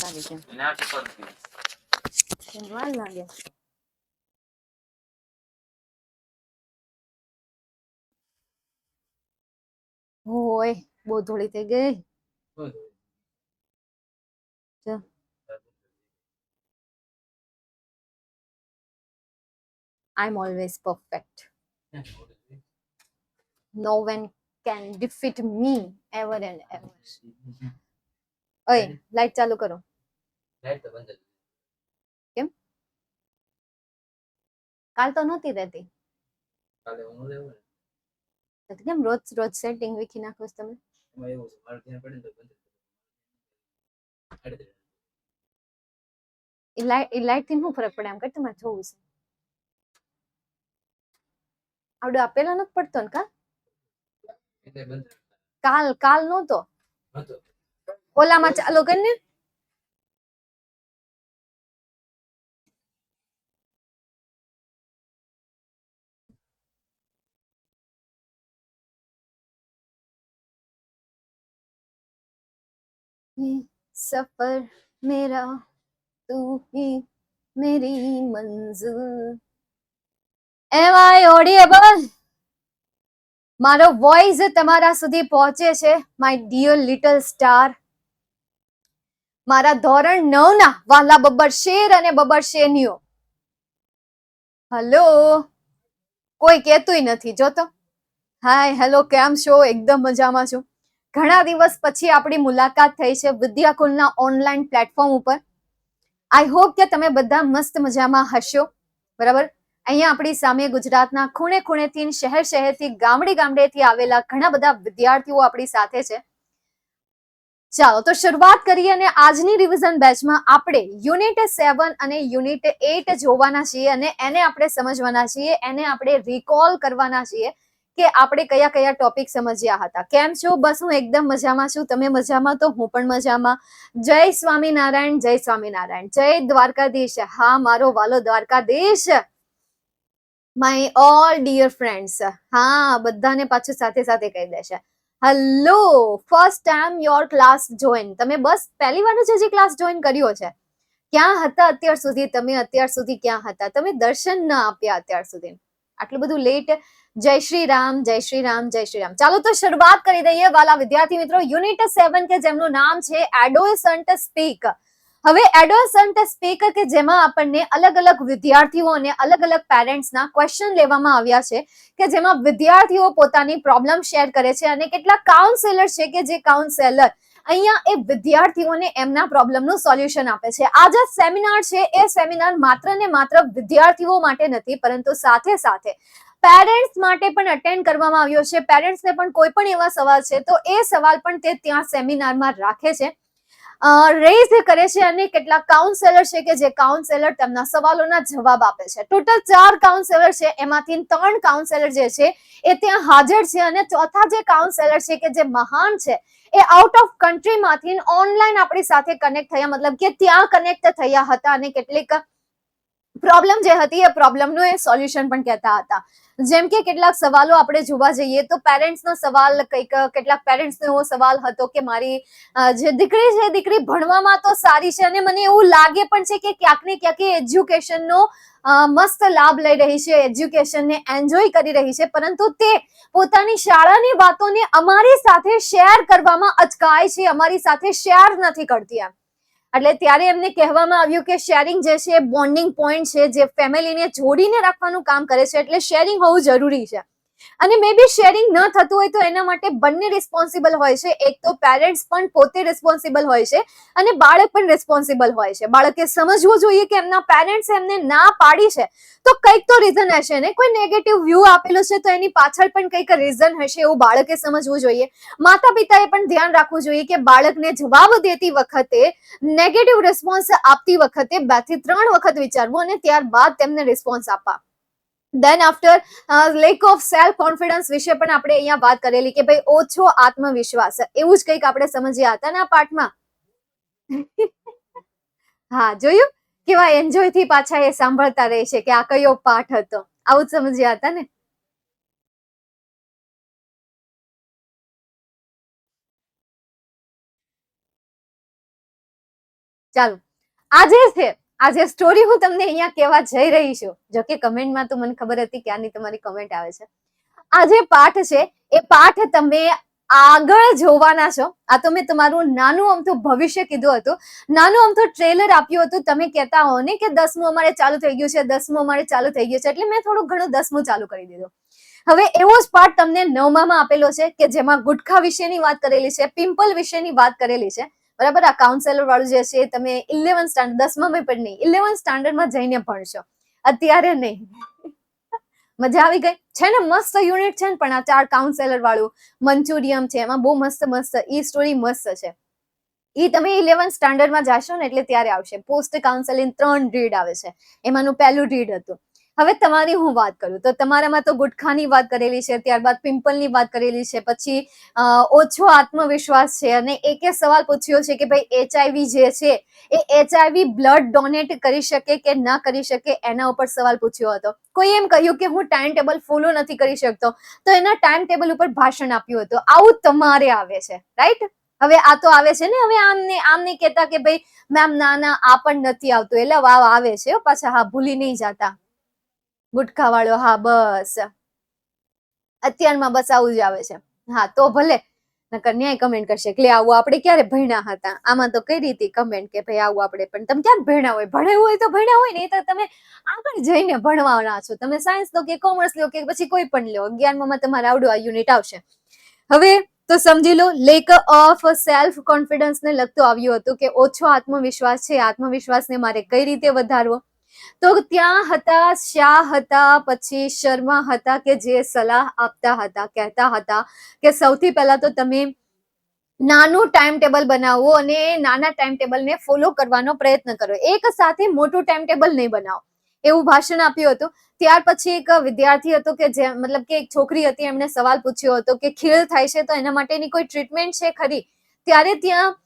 લાગે છે વાર લાગે હોય બહુ થોડી થઈ ગઈ I'm always perfect. No one can defeat me ever and ever. ઓય લાઈટ ચાલુ કરો. લાઈટ તો બંધ. કેમ? કાલ તો નહોતી રહેતી. કાલે હું લેવું ને. તો કેમ રોજ રોજ સેટિંગ વિખી નાખો છો તમે? એમાં એવું છે મારે ધ્યાન પડે તો બંધ. એ લાઈટ થી શું ફરક પડે એમ કે તમારે જોવું છે. આવડે આપેલા નથી પડતો ને કા? કાલ નહોતો. ઓલામાં ચાલુ કરીને सफर मेरा तू ही मेरी मंजिल. Am I audible? મારો વોઇસ તમારા સુધી પહોંચે છે માય ડિયર લિટલ સ્ટાર. મારા ધોરણ 9 ના વાલા બબ્બર શેર અને બબ્બર શેનીઓ. હેલો કોઈ કહેતુંય નથી જોતો. હાય હેલો કેમ છો? એકદમ મજામાં છું. ઘણા દિવસ પછી આપણી મુલાકાત થઈ છે વિદ્યાકુલના ઓનલાઈન પ્લેટફોર્મ ઉપર. આઈ હોપ કે તમે બધા મસ્ત મજામાં હશો. બરાબર. અહીંયા આપણી સામે ગુજરાતના ખૂણે ખૂણેથી શહેર શહેરથી ગામડેથી આવેલા ઘણા બધા વિદ્યાર્થીઓ આપણી સાથે છે. ચાલો તો શરૂઆત કરીએ અને આજની રિવિઝન બેચમાં આપણે યુનિટ 7 અને યુનિટ 8 જોવાના છીએ અને એને આપણે સમજવાના છીએ, એને આપણે રિકોલ કરવાના છીએ કે આપણે કયા કયા ટોપિક સમજ્યા હતા. કેમ છો? બસ હું એકદમ મજામાં છું. તમે મજામાં? તો હું પણ મજામાં. જય સ્વામિનારાયણ, જય સ્વામિનારાયણ, જય દ્વારકાધીશ. હા મારો વાલો Dwarkadhish. My all dear friends. હા બધાને પાછું સાથે સાથે કહી દેશે. Hello first time your class join. તમે બસ પહેલી વાર જ હજી ક્લાસ જોઈન કર્યો છે. ક્યાં હતા અત્યાર સુધી તમે? અત્યાર સુધી ક્યાં હતા તમે? દર્શન ન આપ્યા અત્યાર સુધી, આટલું બધું લેટ. જય શ્રી રામ, જય શ્રી રામ, જય શ્રી રામ. ચાલો તો શરૂઆત કરી દઈએ વાલા વિદ્યાર્થી મિત્રો. યુનિટ 7 કે જેમનું નામ છે એડોલસન્ટ સ્પીક. હવે એડોલસન્ટ સ્પીક કે જેમાં આપણને અલગ અલગ વિદ્યાર્થીઓ અને અલગ અલગ પેરેન્ટ્સના ક્વેશ્ચન લેવામાં આવ્યા છે કે જેમાં વિદ્યાર્થીઓ પોતાની પ્રોબ્લેમ શેર કરે છે અને કેટલાક કાઉન્સેલર છે કે જે કાઉન્સેલર અહીંયા એ વિદ્યાર્થીઓને એમના પ્રોબ્લેમનું સોલ્યુશન આપે છે. આ જે સેમિનાર છે એ સેમિનાર માત્ર ને માત્ર વિદ્યાર્થીઓ માટે નથી પરંતુ સાથે સાથે પેરેન્ટ્સ માટે પણ અટેન્ડ કરવામાં આવ્યો છે. પેરેન્ટ્સને પણ કોઈ પણ એવા સવાલ છે તો એ સવાલ પણ તે ત્યાં સેમિનારમાં રાખે છે, રેઝ કરે છે અને કેટલાક કાઉન્સેલર છે કે જે કાઉન્સેલર તેમના સવાલોના જવાબ આપે છે. ટોટલ 4 કાઉન્સેલર છે, એમાંથી 3 કાઉન્સેલર જે છે એ ત્યાં હાજર છે અને ચોથા જે કાઉન્સેલર છે કે જે મહાન છે એ આઉટ ઓફ કન્ટ્રીમાંથી ઓનલાઈન આપણી સાથે કનેક્ટ થયા, મતલબ કે ત્યાં કનેક્ટ થયા હતા અને કેટલીક પ્રોબ્લેમ જે હતી એ પ્રોબ્લેમનું એ સોલ્યુશન પણ કહેતા હતા. જેમ કે કેટલાક સવાલો આપણે જોવા જઈએ તો પેરેન્ટ્સનો સવાલ કેટલાક પેરેન્ટ્સનો એવો સવાલ હતો કે મારી જે દીકરી છે દીકરી ભણવામાં તો સારી છે અને મને એવું લાગે પણ છે કે ક્યાંક ને ક્યાંક એજ્યુકેશનનો મસ્ત લાભ લઈ રહી છે, એજ્યુકેશનને એન્જોય કરી રહી છે, પરંતુ તે પોતાની શાળાની વાતોને અમારી સાથે શેર કરવામાં અચકાય છે, અમારી સાથે શેર નથી કરતી એમ. એટલે ત્યારે એમને કહેવામાં આવ્યું કે શેરિંગ જે છે બોન્ડિંગ પોઈન્ટ છે જે ફેમિલીને જોડીને રાખવાનું કામ કરે છે, એટલે શેરિંગ હોવું જરૂરી છે. અને મે બી શેરિંગ ન થતું હોય તો એના માટે બંને રિસ્પોન્સિબલ હોય છે. એક તો પેરેન્ટ્સ પણ પોતે રિસ્પોન્સિબલ હોય છે અને બાળક પણ રિસ્પોન્સિબલ હોય છે. બાળકે સમજવું જોઈએ કે એમના પેરેન્ટ્સ એમને ના પાડી છે તો કંઈક તો રીઝન હશે ને. કોઈ નેગેટિવ વ્યૂ આપેલો છે તો એની પાછળ પણ કંઈક રીઝન હશે એવું બાળકે સમજવું જોઈએ. માતા પિતાએ પણ ધ્યાન રાખવું જોઈએ કે બાળકને જવાબ દેતી વખતે, નેગેટિવ રિસ્પોન્સ આપતી વખતે 2 થી 3 વખત વિચારવું અને ત્યારબાદ તેમને રિસ્પોન્સ આપવા. Then after lack of self confidence વિશે પણ આપણે અહીંયા વાત કરેલી કે ભાઈ ઓછો આત્મવિશ્વાસ, એવું જ કંઈક આપણે સમજ્યા હતા ને આ પાઠમાં. હા જોયું કેવા એન્જોય થી પાછા એ સાંભળતા રહે છે કે આ કયો પાઠ હતો, આવું જ સમજ્યા હતા ને. ચાલો, આજે સ્ટોરી હું તમને અહીંયા કહેવા જઈ રહી છું. જો કે કમેન્ટમાં તો મને ખબર હતી કે આની તમારી કમેન્ટ આવે છે. આ જે પાઠ છે એ પાઠ તમે આગળ જોવાના છો. આ તો મેં તમારું નાનું અમથું ભવિષ્ય કીધું હતું, નાનું અમથું ટ્રેલર આપ્યું હતું. તમે કહેતા હો ને કે 10મું અમારે ચાલુ થઈ ગયું છે, 10મું અમારે ચાલુ થઈ ગયું છે, એટલે મેં થોડું ઘણું 10મું ચાલુ કરી દીધું. હવે એવો જ પાઠ તમને 9માં આપેલો છે કે જેમાં ગુટખા વિશેની વાત કરેલી છે, પિમ્પલ વિશેની વાત કરેલી છે. બરાબર. આ કાઉન્સેલર વાળું જે છે તમે 11 સ્ટાન્ડર્ડ 10માં પણ નહીં, 11 સ્ટાન્ડર્ડમાં જઈને ભણશો, અત્યારે નહીં. મજા આવી ગઈ છે ને? મસ્ત યુનિટ છે ને. પણ આ 4 કાઉન્સેલર વાળું મંચુરિયમ છે, એમાં બહુ મસ્ત ઈ સ્ટોરી મસ્ત છે. ઈ તમે 11 સ્ટાન્ડર્ડમાં જાશો ને એટલે ત્યારે આવશે. પોસ્ટ કાઉન્સેલિંગ 3 રીડ આવે છે, એમાંનું પહેલું રીડ હતું. હવે તમારી હું વાત કરું તો તમારામાં તો ગુટખાની વાત કરેલી છે, ત્યારબાદ પિમ્પલની વાત કરેલી છે, પછી ઓછો આત્મવિશ્વાસ છે, અને એક સવાલ પૂછ્યો છે કે ભાઈ HIV જે છે એ HIV બ્લડ ડોનેટ કરી શકે કે ના કરી શકે, એના ઉપર સવાલ પૂછ્યો હતો. કોઈ એમ કહ્યું કે હું ટાઈમ ટેબલ ફોલો નથી કરી શકતો, તો એના ટાઈમ ટેબલ ઉપર ભાષણ આપ્યું હતું. આવું તમારે આવે છે, રાઈટ? હવે આ તો આવે છે ને, હવે આમ નહીં કહેતા કે ભાઈ મેમ ના આ પણ નથી આવતું, એટલે વાવ આવે છે પાછા. હા, ભૂલી નહીં જાતા ગુટખા વાળો. હા, બસ અત્યારમાં બસ આવું જ આવે છે. હા, તો ભલે નકર ન્યાય કમેન્ટ કરશે કે આવું આપણે ક્યારે ભણ્યા હતા. આમાં તો કઈ રીતે કમેન્ટ કે ભાઈ આવું આપણે, પણ તમે ક્યાં ભણ્યા હોય? ભણ્યું હોય તો ભણ્યા હોય ને, એ તો તમે આગળ જઈને ભણવાના છો. તમે સાયન્સ લો કે કોમર્સ લો કે પછી કોઈ પણ લો, 11માં તમારે આવડું આ યુનિટ આવશે. હવે તો સમજી લો, લેક ઓફ સેલ્ફ કોન્ફિડન્સ ને લગતું આવ્યું હતું કે ઓછો આત્મવિશ્વાસ છે, આત્મવિશ્વાસને મારે કઈ રીતે વધારવો. તો ત્યાં હતા શાહ હતા, પછી શર્મા હતા કે જે સલાહ આપતા હતા, કહેતા હતા કે સૌથી પહેલા તો તમે નાનું ટાઈમ ટેબલ બનાવો અને નાના ટાઈમ ટેબલને ફોલો કરવાનો પ્રયત્ન કરો. એક સાથે મોટું ટાઈમ ટેબલ નહીં બનાવો, એવું ભાષણ આપ્યું હતું. ત્યાર પછી એક વિદ્યાર્થી હતો કે જે મતલબ કે એક છોકરી હતી, એમણે સવાલ પૂછ્યો હતો કે ખીલ થાય છે તો એના માટેની કોઈ ટ્રીટમેન્ટ છે ખરી? ત્યારે ત્યાં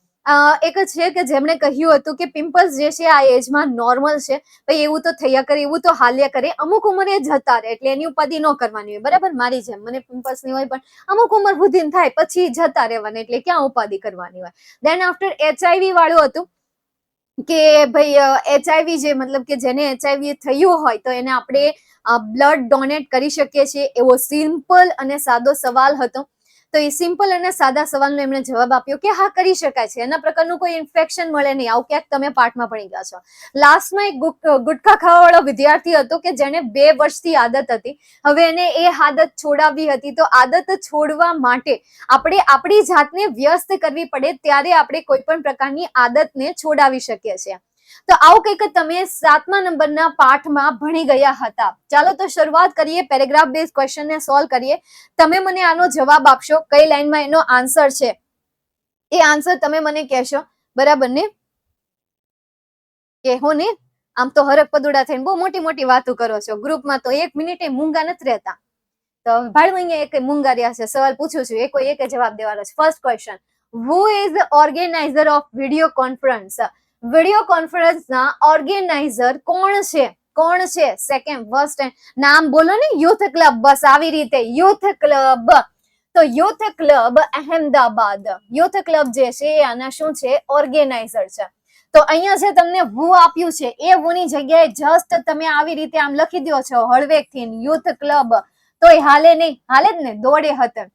એક છે કે જેમણે કહ્યું હતું કે પિમ્પલ્સ જે છે આ એજમાં નોર્મલ છે, ભાઈ એવું તો થયા કરે, એવું તો હાલ્યા કરે, અમુક ઉંમરે જતા રહે, એટલે એની ઉપાધિ ન કરવાની હોય. બરાબર, મારી જેમ મને પિમ્પલ્સ ની હોય પણ અમુક ઉંમર સુધી થાય પછી જતા રહેવાના, એટલે ક્યાં ઉપાધિ કરવાની હોય. દેન આફ્ટર HIV વાળું હતું કે ભાઈ HIV જે મતલબ કે જેને HIV થયું હોય તો એને આપણે બ્લડ ડોનેટ કરી શકીએ છીએ, એવો સિમ્પલ અને સાદો સવાલ હતો. તો એ સિમ્પલ અને સાદા સવાલનો એમણે જવાબ આપ્યો કે હા, કરી શકાય છે, એના પ્રકારનું કોઈ ઇન્ફેક્શન મળે નહીં. આવું ક્યાંક તમે પાઠમાં ભણી ગયા છો. લાસ્ટમાં એક ગુટખા ખાવાવાળો વિદ્યાર્થી હતો કે જેને 2 વર્ષથી આદત હતી, હવે એને એ આદત છોડાવવી હતી. તો આદત છોડવા માટે આપણે આપણી જાતને વ્યસ્ત કરવી પડે, ત્યારે આપણે કોઈ પણ પ્રકારની આદતને છોડાવી શકીએ છીએ. તો આવું કંઈક તમે 7મા નંબરના પાઠમાં ભણી ગયા હતા. ચાલો તો શરૂઆત કરીએ, પેરેગ્રાફ બેઝ ક્વેશ્ચન ને સોલ્વ કરીએ. તમે મને આનો જવાબ આપશો, કઈ લાઈનમાં એનો આન્સર છે એ આન્સર તમે મને કહેશો. બરાબર ને? કે હો ને? આમ તો હરક પદુડા થઈને બહુ મોટી મોટી વાતો કરો છો. ગ્રુપમાં તો 1 મિનિટે મૂંગા નથી રહેતા. તો ભાઈ અહીંયા એક મૂંગા રહ્યા છે. સવાલ પૂછું છું, એક જવાબ દેવાનો છે. First question, who is the organiser of video conference? Video કોન્ફરન્સના ઓર્ગેનાઇઝર કોણ છે? કોણ છે? સેકન્ડ ફર્સ્ટ નામ બોલો ને. Youth club. બસ આવી રીતે, યુથ ક્લબ. તો youth club Ahmedabad, youth club જે છે એ આના શું છે? ઓર્ગેનાઇઝર છે. તો અહીંયા જે તમને હુ આપ્યું છે એ હુ ની જગ્યાએ જસ્ટ તમે આવી રીતે આમ લખી દો છો હળવેકથી, યુથ ક્લબ, તોય હાલે નહીં. હાલે જ ને, દોડે હતા.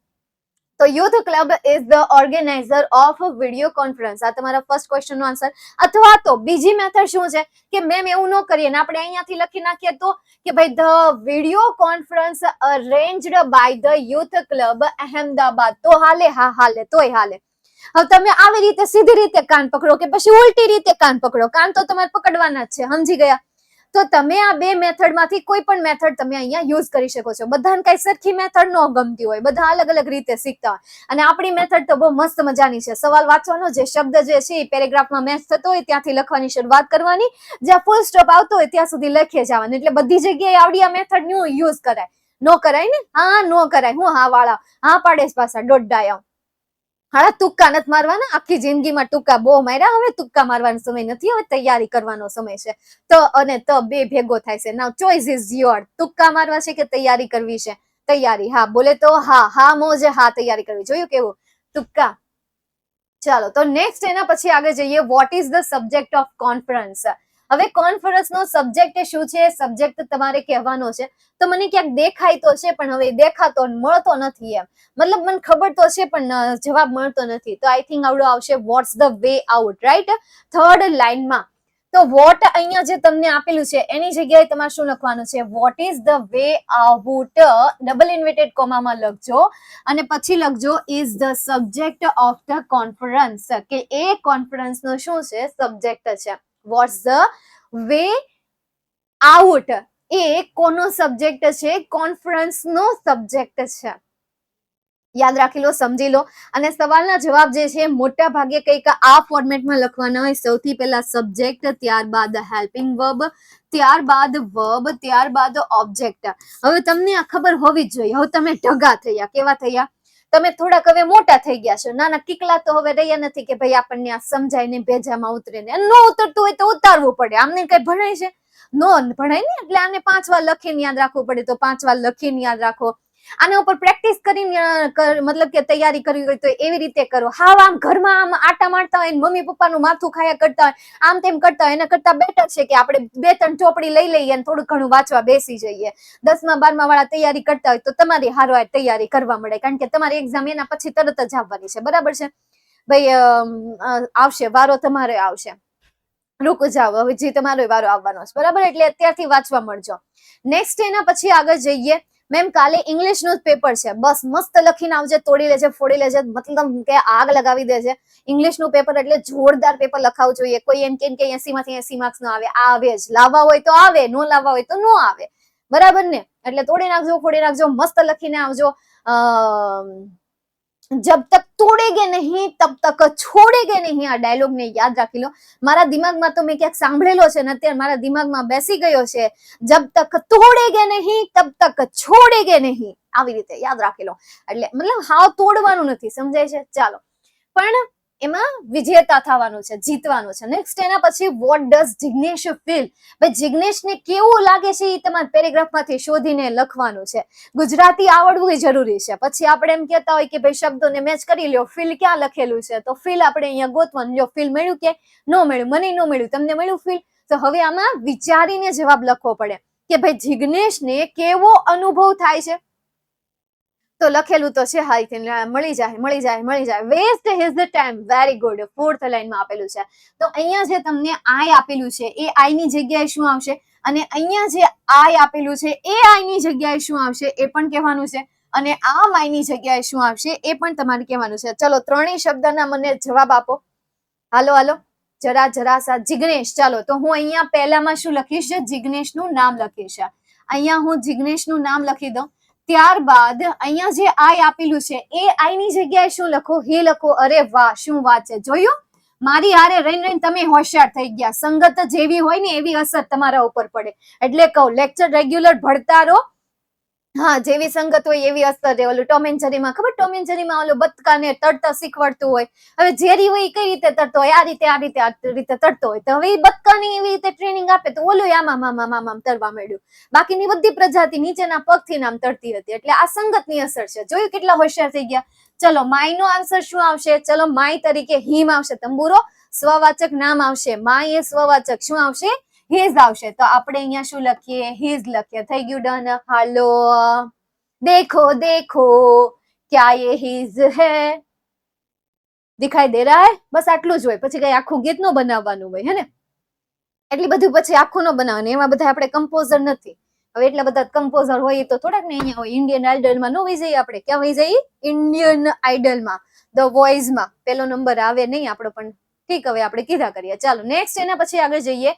તો youth club is the organiser of video conference. આ તમારા ફર્સ્ટ ક્વેશ્ચન નો આન્સર. અથવા તો બીજી મેથડ શું છે કે મેમ એવું ન કરીએ ને આપણે અહીંયાથી લખી નાખીએ તો કે ભાઈ the video conference arranged by the youth club Ahmedabad, તો હાલે? હા હાલે, તોય હાલે. હવે તમે આવી રીતે સીધી રીતે કાન પકડો કે પછી ઉલટી રીતે કાન પકડો, કાન તો તમારે પકડવાના જ છે, સમજી ગયા? તો તમે આ 2 મેથડમાંથી કોઈ પણ મેથડ તમે અહીંયા યુઝ કરી શકો છો. બધાને કઈ સરખી મેથડ ન ગમતી હોય, બધા અલગ અલગ રીતે શીખતા હોય. અને આપણી મેથડ તો બહુ મસ્ત મજાની છે. સવાલ વાંચવાનો, જે શબ્દ જે છે એ પેરેગ્રાફમાં મેચ થતો હોય ત્યાંથી લખવાની શરૂઆત કરવાની, જ્યાં ફૂલ સ્ટોપ આવતો હોય ત્યાં સુધી લખીએ જવાનું. એટલે બધી જગ્યાએ આવડી આ મેથડ નું યુઝ કરાય. નો કરાય ને? હા, નો કરાય. હું હા વાળા હા પાડે પાછા દોડડાયા. હા, તુક્કા નથી મારવાના. આખી જિંદગીમાં તુક્કા બહુ માર્યા, હવે તુક્કા મારવાનો સમય નથી, હવે તૈયારી કરવાનો સમય છે. તો અને તો બે ભેગો થાય છે. નાઉ ચોઇસ ઇઝ યોર. તુક્કા મારવા છે કે તૈયારી કરવી છે? તૈયારી. હા બોલે તો હા, હા મોજે હા તૈયારી કરવી. જોયું કેવું? તુક્કા ચાલો તો નેક્સ્ટ એના પછી આગળ જઈએ. Vote is the subject of conference? હવે કોન્ફરન્સ નો સબ્જેક્ટ શું છે? સબ્જેક્ટ તમારે કહેવાનો છે. તો મને ક્યાંક દેખાય તો છે પણ હવે દેખાતો મળતો નથી એમ, મતલબ મને ખબર તો છે પણ જવાબ મળતો નથી. તો આઈ થિંક આવડો આવશે watts the way out, right? Third લાઈનમાં તો વોટ અહીંયા જે તમને આપેલું છે એની જગ્યાએ તમારે શું લખવાનું છે? What is the way out, double inverted કોમામાં લખજો અને પછી લખજો is the subject of the conference, કે એ કોન્ફરન્સ નો શું છે? સબ્જેક્ટ છે. વોટ્સ ધ વે આઉટ એ કોનો સબ્જેક્ટ છે? કોન્ફરન્સ નો સબ્જેક્ટ છે. યાદ રાખી લો, સમજી લો. અને સવાલના જવાબ જે છે મોટા ભાગે કંઈક આ ફોર્મેટમાં લખવાના હોય. સૌથી પહેલા સબ્જેક્ટ, ત્યારબાદ હેલ્પિંગ વર્બ, ત્યારબાદ વર્બ, ત્યારબાદ ઓબ્જેક્ટ. હવે તમને આ ખબર હોવી જ જોઈએ. હવે તમે ઢગા થયા. કેવા થયા? તમે થોડાક હવે મોટા થઈ ગયા છો. નાના ટીકલા તો હવે રહ્યા નથી કે ભાઈ આપણને આ સમજાય ને ભેજામાં ઉતરે ને. ન ઉતરતું હોય તો ઉતારવું પડે. આમને કઈ ભણાય છે? નો ભણાય ને. એટલે આને 5 વાર લખીને યાદ રાખવું પડે તો 5 વાર લખીને યાદ રાખો. આના ઉપર પ્રેક્ટિસ કરીને મતલબ કે તૈયારી કરવી હોય તો એવી રીતે કરો. હા, આમ ઘરમાં આમ આટા મારતા હોય, મમ્મી પપ્પાનું માથું ખાયા કરતા હોય, આમ તેમ કરતા હોય, એના કરતા બેટર છે કે આપણે 2-3 ચોપડી લઈ લઈએ અને થોડું ઘણું વાંચવા બેસી જઈએ. 10મા 12મા વાળા તૈયારી કરતા હોય તો તમારી હારો તૈયારી કરવા મળે, કારણ કે તમારી એક્ઝામ એના પછી તરત જ આવવાની છે. બરાબર છે ભાઈ? આવશે વારો, તમારે આવશે. રૂક જાઓ, હવે જે તમારો વારો આવવાનો છે. બરાબર? એટલે અત્યારથી વાંચવા મળજો. નેક્સ્ટ એના પછી આગળ જઈએ. મેમ કાલે ઇંગ્લિશ નું પેપર છે, બસ મસ્ત લખીને આવજે, તોડી લેજે, ફોડી લેજે, મતલબ કે આગ લગાવી દેજે. ઇંગ્લિશ નું પેપર એટલે જોરદાર પેપર લખાવવું જોઈએ. કોઈ એમ કે 80 માંથી 80 માર્ક્સ નો આવે, આવે જ. લાવવા હોય તો આવે, નો લાવવા હોય તો નો આવે. બરાબર ને? એટલે તોડી નાખજો, ફોડી નાખજો, મસ્ત લખીને આવજો. જબ તક તોડેગે નહીં તબ તક છોડેગે નહીં. આ ડાયલોગ ને યાદ રાખી લો. મારા દિમાગમાં તો મેં ક્યાંક સાંભળેલો છે ને અત્યારે મારા દિમાગમાં બેસી ગયો છે. જબ તક તોડેગે નહીં તબ તક છોડેગે નહીં. આવી રીતે યાદ રાખી લો. એટલે મતલબ હાવ તોડવાનું નથી, સમજાય છે? ચાલો, પણ એમાં વિજેતા થવાનું છે, જીતવાનું છે. નેક્સ્ટ એના પછી વોટ ડઝ જિગ્નેશ ફીલ? ભાઈ જિગ્નેશને કેવું લાગે છે એ તમારે પેરેગ્રાફમાંથી શોધીને લખવાનું છે. ગુજરાતી આવડવું જરૂરી છે. પછી આપણે એમ કહેતા હોય કે ભાઈ શબ્દોને મેચ કરી લ્યો, ફીલ ક્યાં લખેલું છે? તો ફીલ આપણે અહીંયા ગોતવાનું. જો ફીલ મળ્યું કે ન મળ્યું? મને ન મળ્યું, તમને મળ્યું ફીલ? તો હવે આમાં વિચારીને જવાબ લખવો પડે કે ભાઈ જિગ્નેશને કેવો અનુભવ થાય છે. તો લખેલું તો છે, હા, મળી જાય. Waste his the time. Very good. 4th લાઈનમાં આપેલું છે. તો અહીંયા જે તમને આઈ આપેલું છે એ આઈ ની જગ્યાએ શું આવશે? અને અહીંયા જે આઈ આપેલું છે એ આઈ ની જગ્યાએ શું આવશે એ પણ કહેવાનું છે. અને આ આઈ ની જગ્યાએ શું આવશે એ પણ તમારે કહેવાનું છે. ચલો, ત્રણેય શબ્દના મને જવાબ આપો. હાલો, જરા સા જિગ્નેશ. ચાલો, તો હું અહીંયા પહેલામાં શું લખીશ? જિગ્નેશ નું નામ લખીશ. અહીંયા હું જિગ્નેશ નું નામ લખી દઉં. ત્યારબાદ અહીંયા જે આઈ આપેલું છે એ આઈ ની જગ્યાએ શું લખો? હી લખો. અરે વાહ, શું વાત છે! જોયું? મારી હારે રહીને તમે હોશિયાર થઈ ગયા. સંગત જેવી હોય ને એવી અસર તમારા ઉપર પડે. એટલે કહું, લેક્ચર રેગ્યુલર ભણતા રહો. હા, જેવી સંગત હોય એવી અસર રહે. ઓલું ટોમ એન્ડ જેરીમાં ખબર? ટોમ એન્ડ જેરીમાં ઓલો બતકાને તરતા શીખવાડતું હોય. હવે જેરી હોય કઈ રીતે તરતો હોય? આ રીતે તરતો હોય. તો હવે એ બતકાની એવી રીતે ટ્રેનિંગ આપે તો ઓલું આમ તરવા માંડ્યું. બાકીની બધી પ્રજાતિ નીચેના પગથી નામ તરતી હતી. એટલે આ સંગતની અસર છે. જોયું કેટલા હોશિયાર થઈ ગયા? ચલો, માય નો આન્સર શું આવશે? ચલો, માય તરીકે હિમ આવશે. તંબુરો. સ્વવાચક નામ આવશે. માય એ સ્વવાચક શું આવશે? હિઝ આવશે. તો આપણે અહીંયા શું લખીએ? હિઝ લખીએ. થઈ ગયું ડન. હાલો, देखो क्या ये हिज है? દિખાઈ દે રહા હે? બસ આટલું જ હોય. પછી કઈ આખું ગીત નો બનાવવાનું હોય, હે ને? એટલી બધું પછી આખું નો બનાવવાનું. એમાં બધા આપણે કમ્પોઝર નથી. હવે એટલા બધા કમ્પોઝર હોય તો થોડાક ને અહીંયા હોય. ઇન્ડિયન આઇડલમાં નો વહી જઈએ આપણે. ક્યાં વહી જઈએ? ઇન્ડિયન આઇડલમાં, ધ વોઇસમાં પેલો નંબર આવે નહીં આપણો, પણ ઠીક, હવે આપણે કીધા કરીએ. ચાલો, નેક્સ્ટ એના પછી આગળ જઈએ.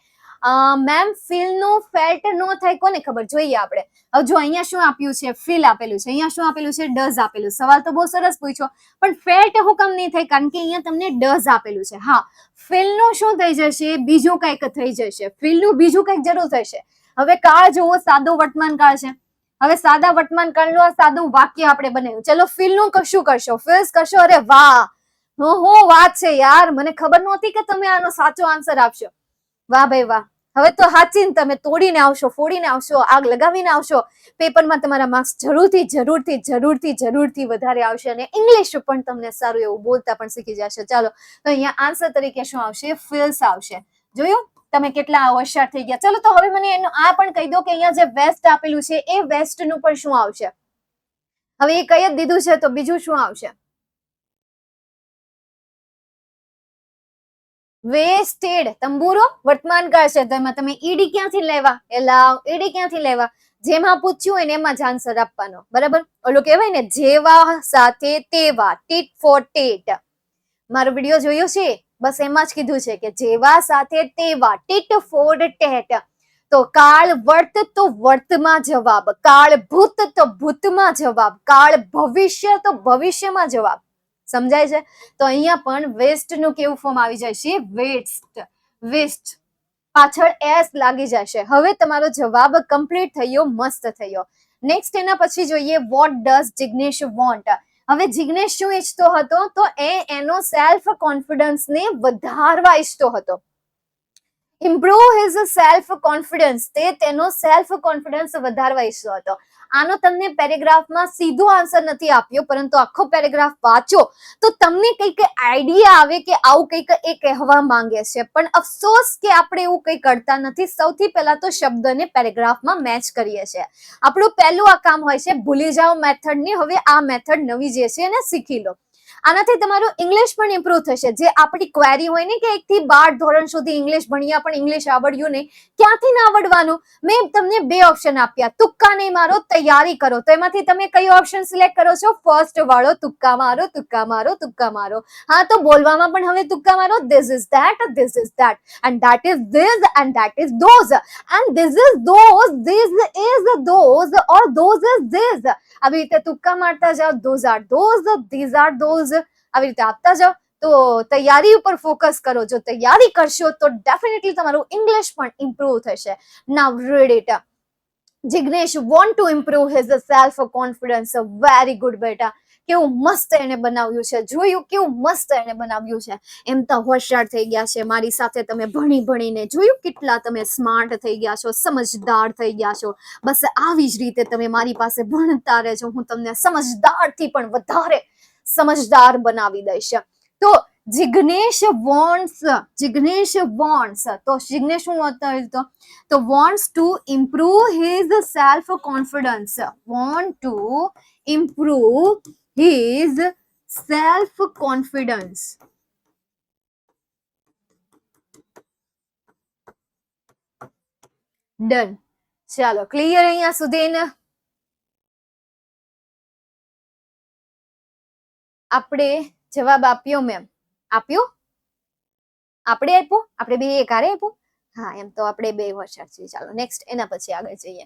મેમ ફીલ નું ફેલ્ટ નો થાય કોને ખબર? જોઈએ આપણે. હવે જો અહીંયા શું આપ્યું છે? ફીલ આપેલું છે. અહીંયા શું આપેલું છે? ડઝ આપેલું. સવાલ તો બહુ સરસ પૂછ્યો, પણ ફેલ્ટ હું કેમ નહીં થાય? કારણ કે અહીંયા તમને ડઝ આપેલું છે. હા, ફીલ નું શું થઈ જશે? બીજું કંઈક થઈ જશે. ફીલ નું બીજું કંઈક જરૂર થશે. હવે કાળ જુઓ, સાદો વર્તમાન કાળ છે. હવે સાદા વર્તમાન કાળનું આ સાદું વાક્ય આપણે બનાવ્યું. ચલો, ફીલ નું કશું કરશો? ફીલ્સ કરશો. અરે વાહ, હું વાત છે યાર, મને ખબર નહોતી કે તમે આનો સાચો આન્સર આપશો. વાહ ભાઈ વાહ. હવે તો હાચીને તમે તોડીને આવશો, ફોડીને આવશો, આગ લગાવીને આવશો, પેપરમાં તમારા માર્ક્સ જરૂરથી વધારે આવશે અને ઇંગ્લિશ પણ તમને સારું એવું બોલતા પણ શીખી જશે. ચાલો તો અહીંયા આન્સર તરીકે શું આવશે? ફિલ્સ આવશે. જોયું તમે કેટલા હોશિયાર થઈ ગયા. ચલો તો હવે મને એનું આ પણ કહી દો કે અહીંયા જે વેસ્ટ આપેલું છે એ વેસ્ટ નું પણ શું આવશે? હવે એ કહી જ દીધું છે તો બીજું શું આવશે? વેસ્ટેડ. તંબુરો વર્તમાનકાળ છે, તેમાં તમે ઈડી ક્યાંથી લેવા? ઈડી ક્યાંથી લેવા? જેમાં પૂછ્યું હોય ને એમાં જ આન્સર આપવાનો, બરાબર? ઓલું કહેવાય ને જેવા સાથે તેવા, ટીટ ફોર ટેટ. મારો વિડીયો જોયો છે? બસ એમાં જ કીધું છે કે જેવા સાથે તેવા, ટીટ ફોર ટેટ. તો કાળ વર્ત તો વર્તમાં જવાબ, કાળ ભૂત તો ભૂતમાં જવાબ, કાળ ભવિષ્ય તો ભવિષ્યમાં જવાબ. સમજાય છે? તો અહીંયા પણ વેસ્ટ નું કેવું ફોર્મ આવી જાય છે? વેસ્ટ. વેસ્ટ પાછળ એસ લાગી જશે. હવે તમારો જવાબ કમ્પ્લીટ થયો, મસ્ત થયો. નેક્સ્ટ એના પછી જોઈએ વોટ ડઝ જિગ્નેશ વોન્ટ. હવે જિગ્નેશ શું ઈચ્છતો હતો? તો એનો સેલ્ફ કોન્ફિડન્સ ને વધારવા ઈચ્છતો હતો. Improve his self confidence. તે તેનો સેલ્ફ કોન્ફિડન્સ વધારવા ઈચ્છતો હતો. આનો તમને પેરેગ્રાફમાં સીધો આન્સર નથી આપ્યો, પરંતુ આખો પેરેગ્રાફ વાંચો તો તમને કંઈક આઈડિયા આવે કે આવું કંઈક એ કહેવા માંગે છે. પણ અફસોસ કે આપણે એવું કંઈ કરતા નથી. સૌથી પહેલા તો શબ્દને પેરેગ્રાફમાં મેચ કરીએ છીએ. આપણું પહેલું આ કામ હોય છે. ભૂલી જાઓ મેથડને, હવે આ મેથડ નવી જે છે એને શીખી લો. આનાથી તમારું ઇંગ્લિશ પણ ઇમ્પ્રુવ થશે. જે આપણી ક્વેરી હોય ને કે 1 થી 12 ધોરણ સુધી ઇંગ્લિશ ભણ્યા પણ ઇંગ્લિશ આવડ્યું નહીં, ક્યાંથી ના આવડવાનું? મેં તમને 2 ઓપ્શન આપ્યા, તુક્કા નહીં મારો, તૈયારી કરો. તો એમાંથી તમે કયો ઓપ્શન સિલેક્ટ કરો છો? ફર્સ્ટ વાળો, તુક્કા મારો, તુક્કા મારો, તુક્કા મારો. હા, તો બોલવામાં પણ હવે તુક્કા મારો. This is that, this is that, and that is this, and that is those, and this is those, this is those, or those is this. આવી રીતે તુક્કા મારતા જાઓ. Those are those, these are those, આવી રીતે આપતા જાઓ. તો તૈયારી ઉપર ફોકસ કરો. જો તૈયારી કરશો તો ડેફિનેટલી તમારું ઇંગ્લિશ પણ ઇમ્પ્રુવ થશે. Now read it. Jignesh want to improve his self confidence. Very good બેટા. કેવું મસ્ત એને બનાવ્યું છે. જોયું કેવું મસ્ત એને બનાવ્યું છે. એમ તો હોશિયાર થઈ ગયા છે. મારી સાથે તમે ભણી ભણીને જોયું કેટલા તમે સ્માર્ટ થઈ ગયા છો, સમજદાર થઈ ગયા છો. બસ આવી જ રીતે તમે મારી પાસે ભણતા રહેજો. હું તમને સમજદારથી પણ વધારે સમજદાર બનાવી દઈશ. તો જિગ્નેશ વોન્ટ્સ, જિગ્નેશ વોન્ટ્સ, તો જિગ્નેશ શું હતો? તો wants to improve his self confidence. Want to improve his self confidence. Done. ચાલો ક્લિયર અહીંયા સુધી ને? આપણે જવાબ આપ્યો મેમ? આપ્યો? આપણે આપ્યો? આપણે બે એકારે આપ્યું? હા, એમ તો આપણે બે હોશિયાર છીએ. ચાલો નેક્સ્ટ એના પછી આગળ જઈએ.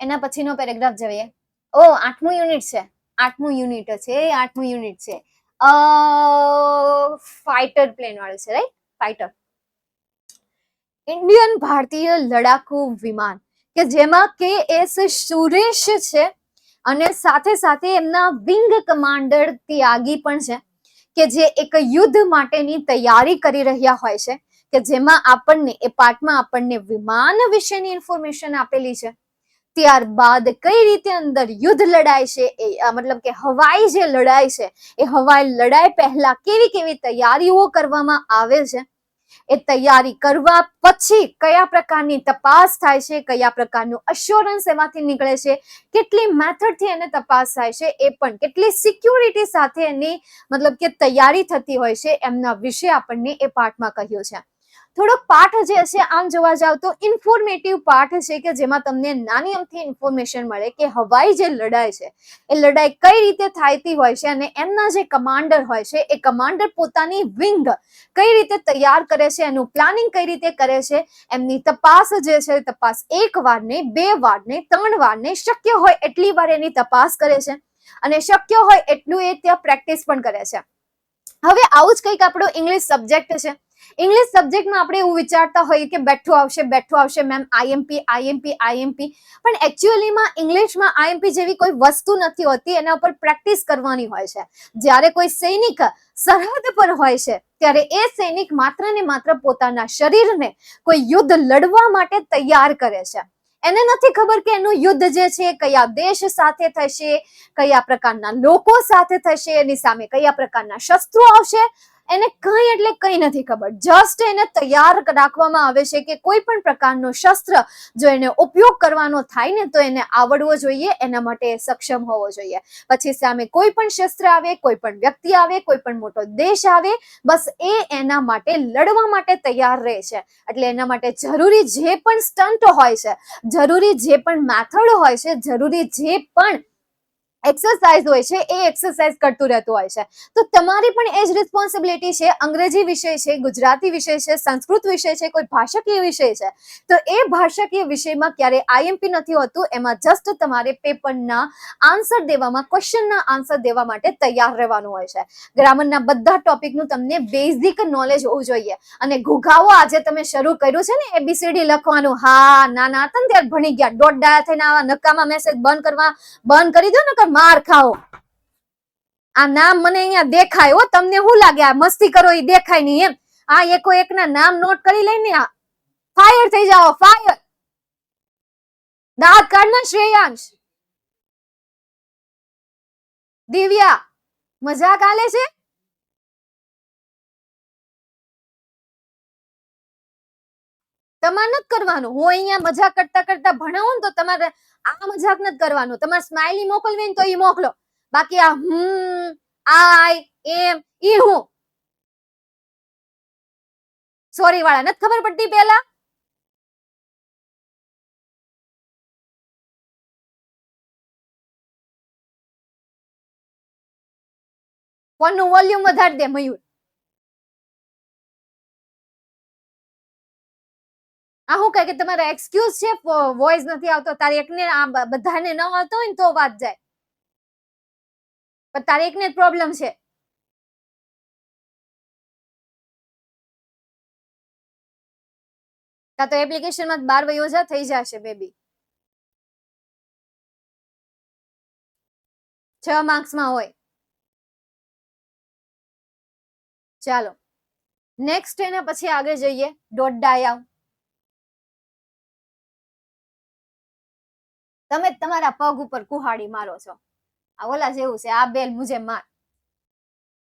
એના પછીનો પેરેગ્રાફ જોઈએ. ઓ 8મું યુનિટ છે. 8મું યુનિટ છે. 8મું યુનિટ છે. ફાઇટર પ્લેન વાળું છે, રાઈટ? ફાઇટર. ઇન્ડિયન ભારતીય લડાકુ વિમાન કે જેમાં KS સુરેશ છે અને સાથે સાથે એમના વિંગ કમાન્ડર ત્યાગી પણ છે કે જે એક યુદ્ધ માટેની તૈયારી કરી રહ્યા હોય છે, કે જેમાં આપણને એ પાઠમાં આપણને વિમાન વિશેની ઇન્ફોર્મેશન આપેલી છે. ત્યારબાદ કઈ રીતે અંદર યુદ્ધ લડાય છે, એ મતલબ કે હવાઈ જે લડાઈ છે એ હવાઈ લડાઈ પહેલા કેવી કેવી તૈયારીઓ કરવામાં આવે છે, એ તૈયારી કરવા પછી કયા પ્રકારની તપાસ થાય છે, કયા પ્રકારનું અશ્યોરન્સ એમાંથી નીકળે છે, કેટલી મેથડથી એને તપાસ થાય છે, એ પણ કેટલી સિક્યુરિટી સાથે એની મતલબ કે તૈયારી થતી હોય છે, એમના વિશે આપણને એ પાઠમાં કહ્યું છે. થોડોક પાઠ જે છે આમ જોવા જાવ તો ઇન્ફોર્મેટિવ પાઠ છે કે જેમાં તમને નાની અમથી ઇન્ફોર્મેશન મળે કે હવાઈ જે લડાઈ છે એ લડાઈ કઈ રીતે થતી હોય છે અને એમના જે કમાન્ડર હોય છે એ કમાન્ડર પોતાની વિંગ કઈ રીતે તૈયાર કરે છે, એનું પ્લાનિંગ કઈ રીતે કરે છે, એમની તપાસ જે છે તપાસ 1 વાર ને 2 વાર ને 3 વાર ને શક્ય હોય એટલી વાર એની તપાસ કરે છે અને શક્ય હોય એટલું એ ત્યાં પ્રેક્ટિસ પણ કરે છે. હવે આવું જ કંઈક આપણો ઇંગ્લિશ સબ્જેક્ટ છે ઇંગ્લિશ સબ્જેક્ટમાં આપણે એવું વિચારતા હોઈએ કે બેઠું આવશે મેમ, આઈએમપી આઈએમપી આઈએમપી, પણ એકચ્યુઅલીમાં ઇંગ્લિશમાં આઈએમપી જેવી કોઈ વસ્તુ નથી હોતી, એના ઉપર પ્રેક્ટિસ કરવાની હોય છે. જ્યારે કોઈ સૈનિક સરહદ પર હોય છે ત્યારે એ સૈનિક માત્ર ને માત્ર પોતાના શરીરને કોઈ યુદ્ધ લડવા માટે તૈયાર કરે છે. એને નથી ખબર કે એનું યુદ્ધ જે છે કયા દેશ સાથે થશે, કયા પ્રકારના લોકો સાથે થશે, એની સામે કયા પ્રકારના શસ્ત્રો આવશે, એને કઈ એટલે કઈ નથી ખબર. જસ્ટ એને તૈયાર રાખવામાં આવે છે કે કોઈ પણ પ્રકારનો શસ્ત્ર જો એને ઉપયોગ કરવાનો થાય ને તો એને આવડવો જોઈએ, એના માટે સક્ષમ હોવો જોઈએ. પછી સામે કોઈ પણ શસ્ત્ર આવે, કોઈ પણ વ્યક્તિ આવે, કોઈ પણ મોટો દેશ આવે, બસ એ એના માટે લડવા માટે તૈયાર રહે છે. એટલે એના માટે જરૂરી જે પણ સ્ટન્ટ હોય છે, જરૂરી જે પણ મેથડ હોય છે, જરૂરી જે પણ એક્સરસાઇઝ હોય છે, એ એક્સરસાઇઝ કરતું રહેતું હોય છે. તો તમારી પણ એ જ રિસ્પોન્સિબિલિટી છે. અંગ્રેજી વિષય છે, ગુજરાતી વિષય છે, સંસ્કૃત વિષય છે, કોઈ ભાષાકીય વિષય છે, તો એ ભાષાકીય વિષયમાં ક્યારે આઈએમપી નથી હોતું. એમાં જસ્ટ તમારે પેપરના આન્સર દેવામાં, ક્વેશ્ચનના આન્સર દેવા માટે તૈયાર રહેવાનું હોય છે. ગ્રામરના બધા ટોપિકનું તમને બેઝિક નોલેજ હોવું જોઈએ. અને ઘોઘાઓ આજે તમે શરૂ કર્યું છે ને એબીસીડી લખવાનું, હા નાના હતા ને ત્યારે ભણી ગયા, દોઢ ડાયા થઈને આવા નકામા મેસેજ બંધ કરી દો ને, માર ખાઓ. આ નામ મને અહીંયા દેખાય હો, તમને શું લાગે આ મસ્તી કરો એ દેખાય નહીં એમ? આ એકો એકના નામ નોટ કરી લઈને ફાયર થઈ જાઓ, ફાયર. દાંત કાઢના શ્રેયાંશ, દિવ્યા, મજાક આલે છે? તમારે નથી કરવાનું. હું અહીંયા મજાક કરતા કરતા ભણાવું ને તો તમારે આ મજાક નથી કરવાનું. તમારે સ્માઈલી મોકલવી ને તો એ મોકલો, બાકી આ આય એમ ઈ હું સોરી વાળા નથી ખબર પડતી. પેલા ફોન નું વોલ્યુમ વધારી દે મયુર. આ શું કહે કે તમારા એક્સક્યુઝ છે, વોઇસ નથી આવતો? તારે એકને બધાને ન આવતો હોય ને તો વાત જાય, પણ તારે એકને જ પ્રોબ્લેમ છે. કાં તો એપ્લિકેશન માં 12 વયો જા, થઈ જશે બેબી. 6 માર્ક્સ માં હોય. ચાલો નેક્સ્ટ એના પછી આગળ જઈએ. દોઢ ડાયા, તમે તમારા પગ ઉપર કુહાડી મારો છો. આ ઓલા જેવું છે, આ બેલ મુજે માર.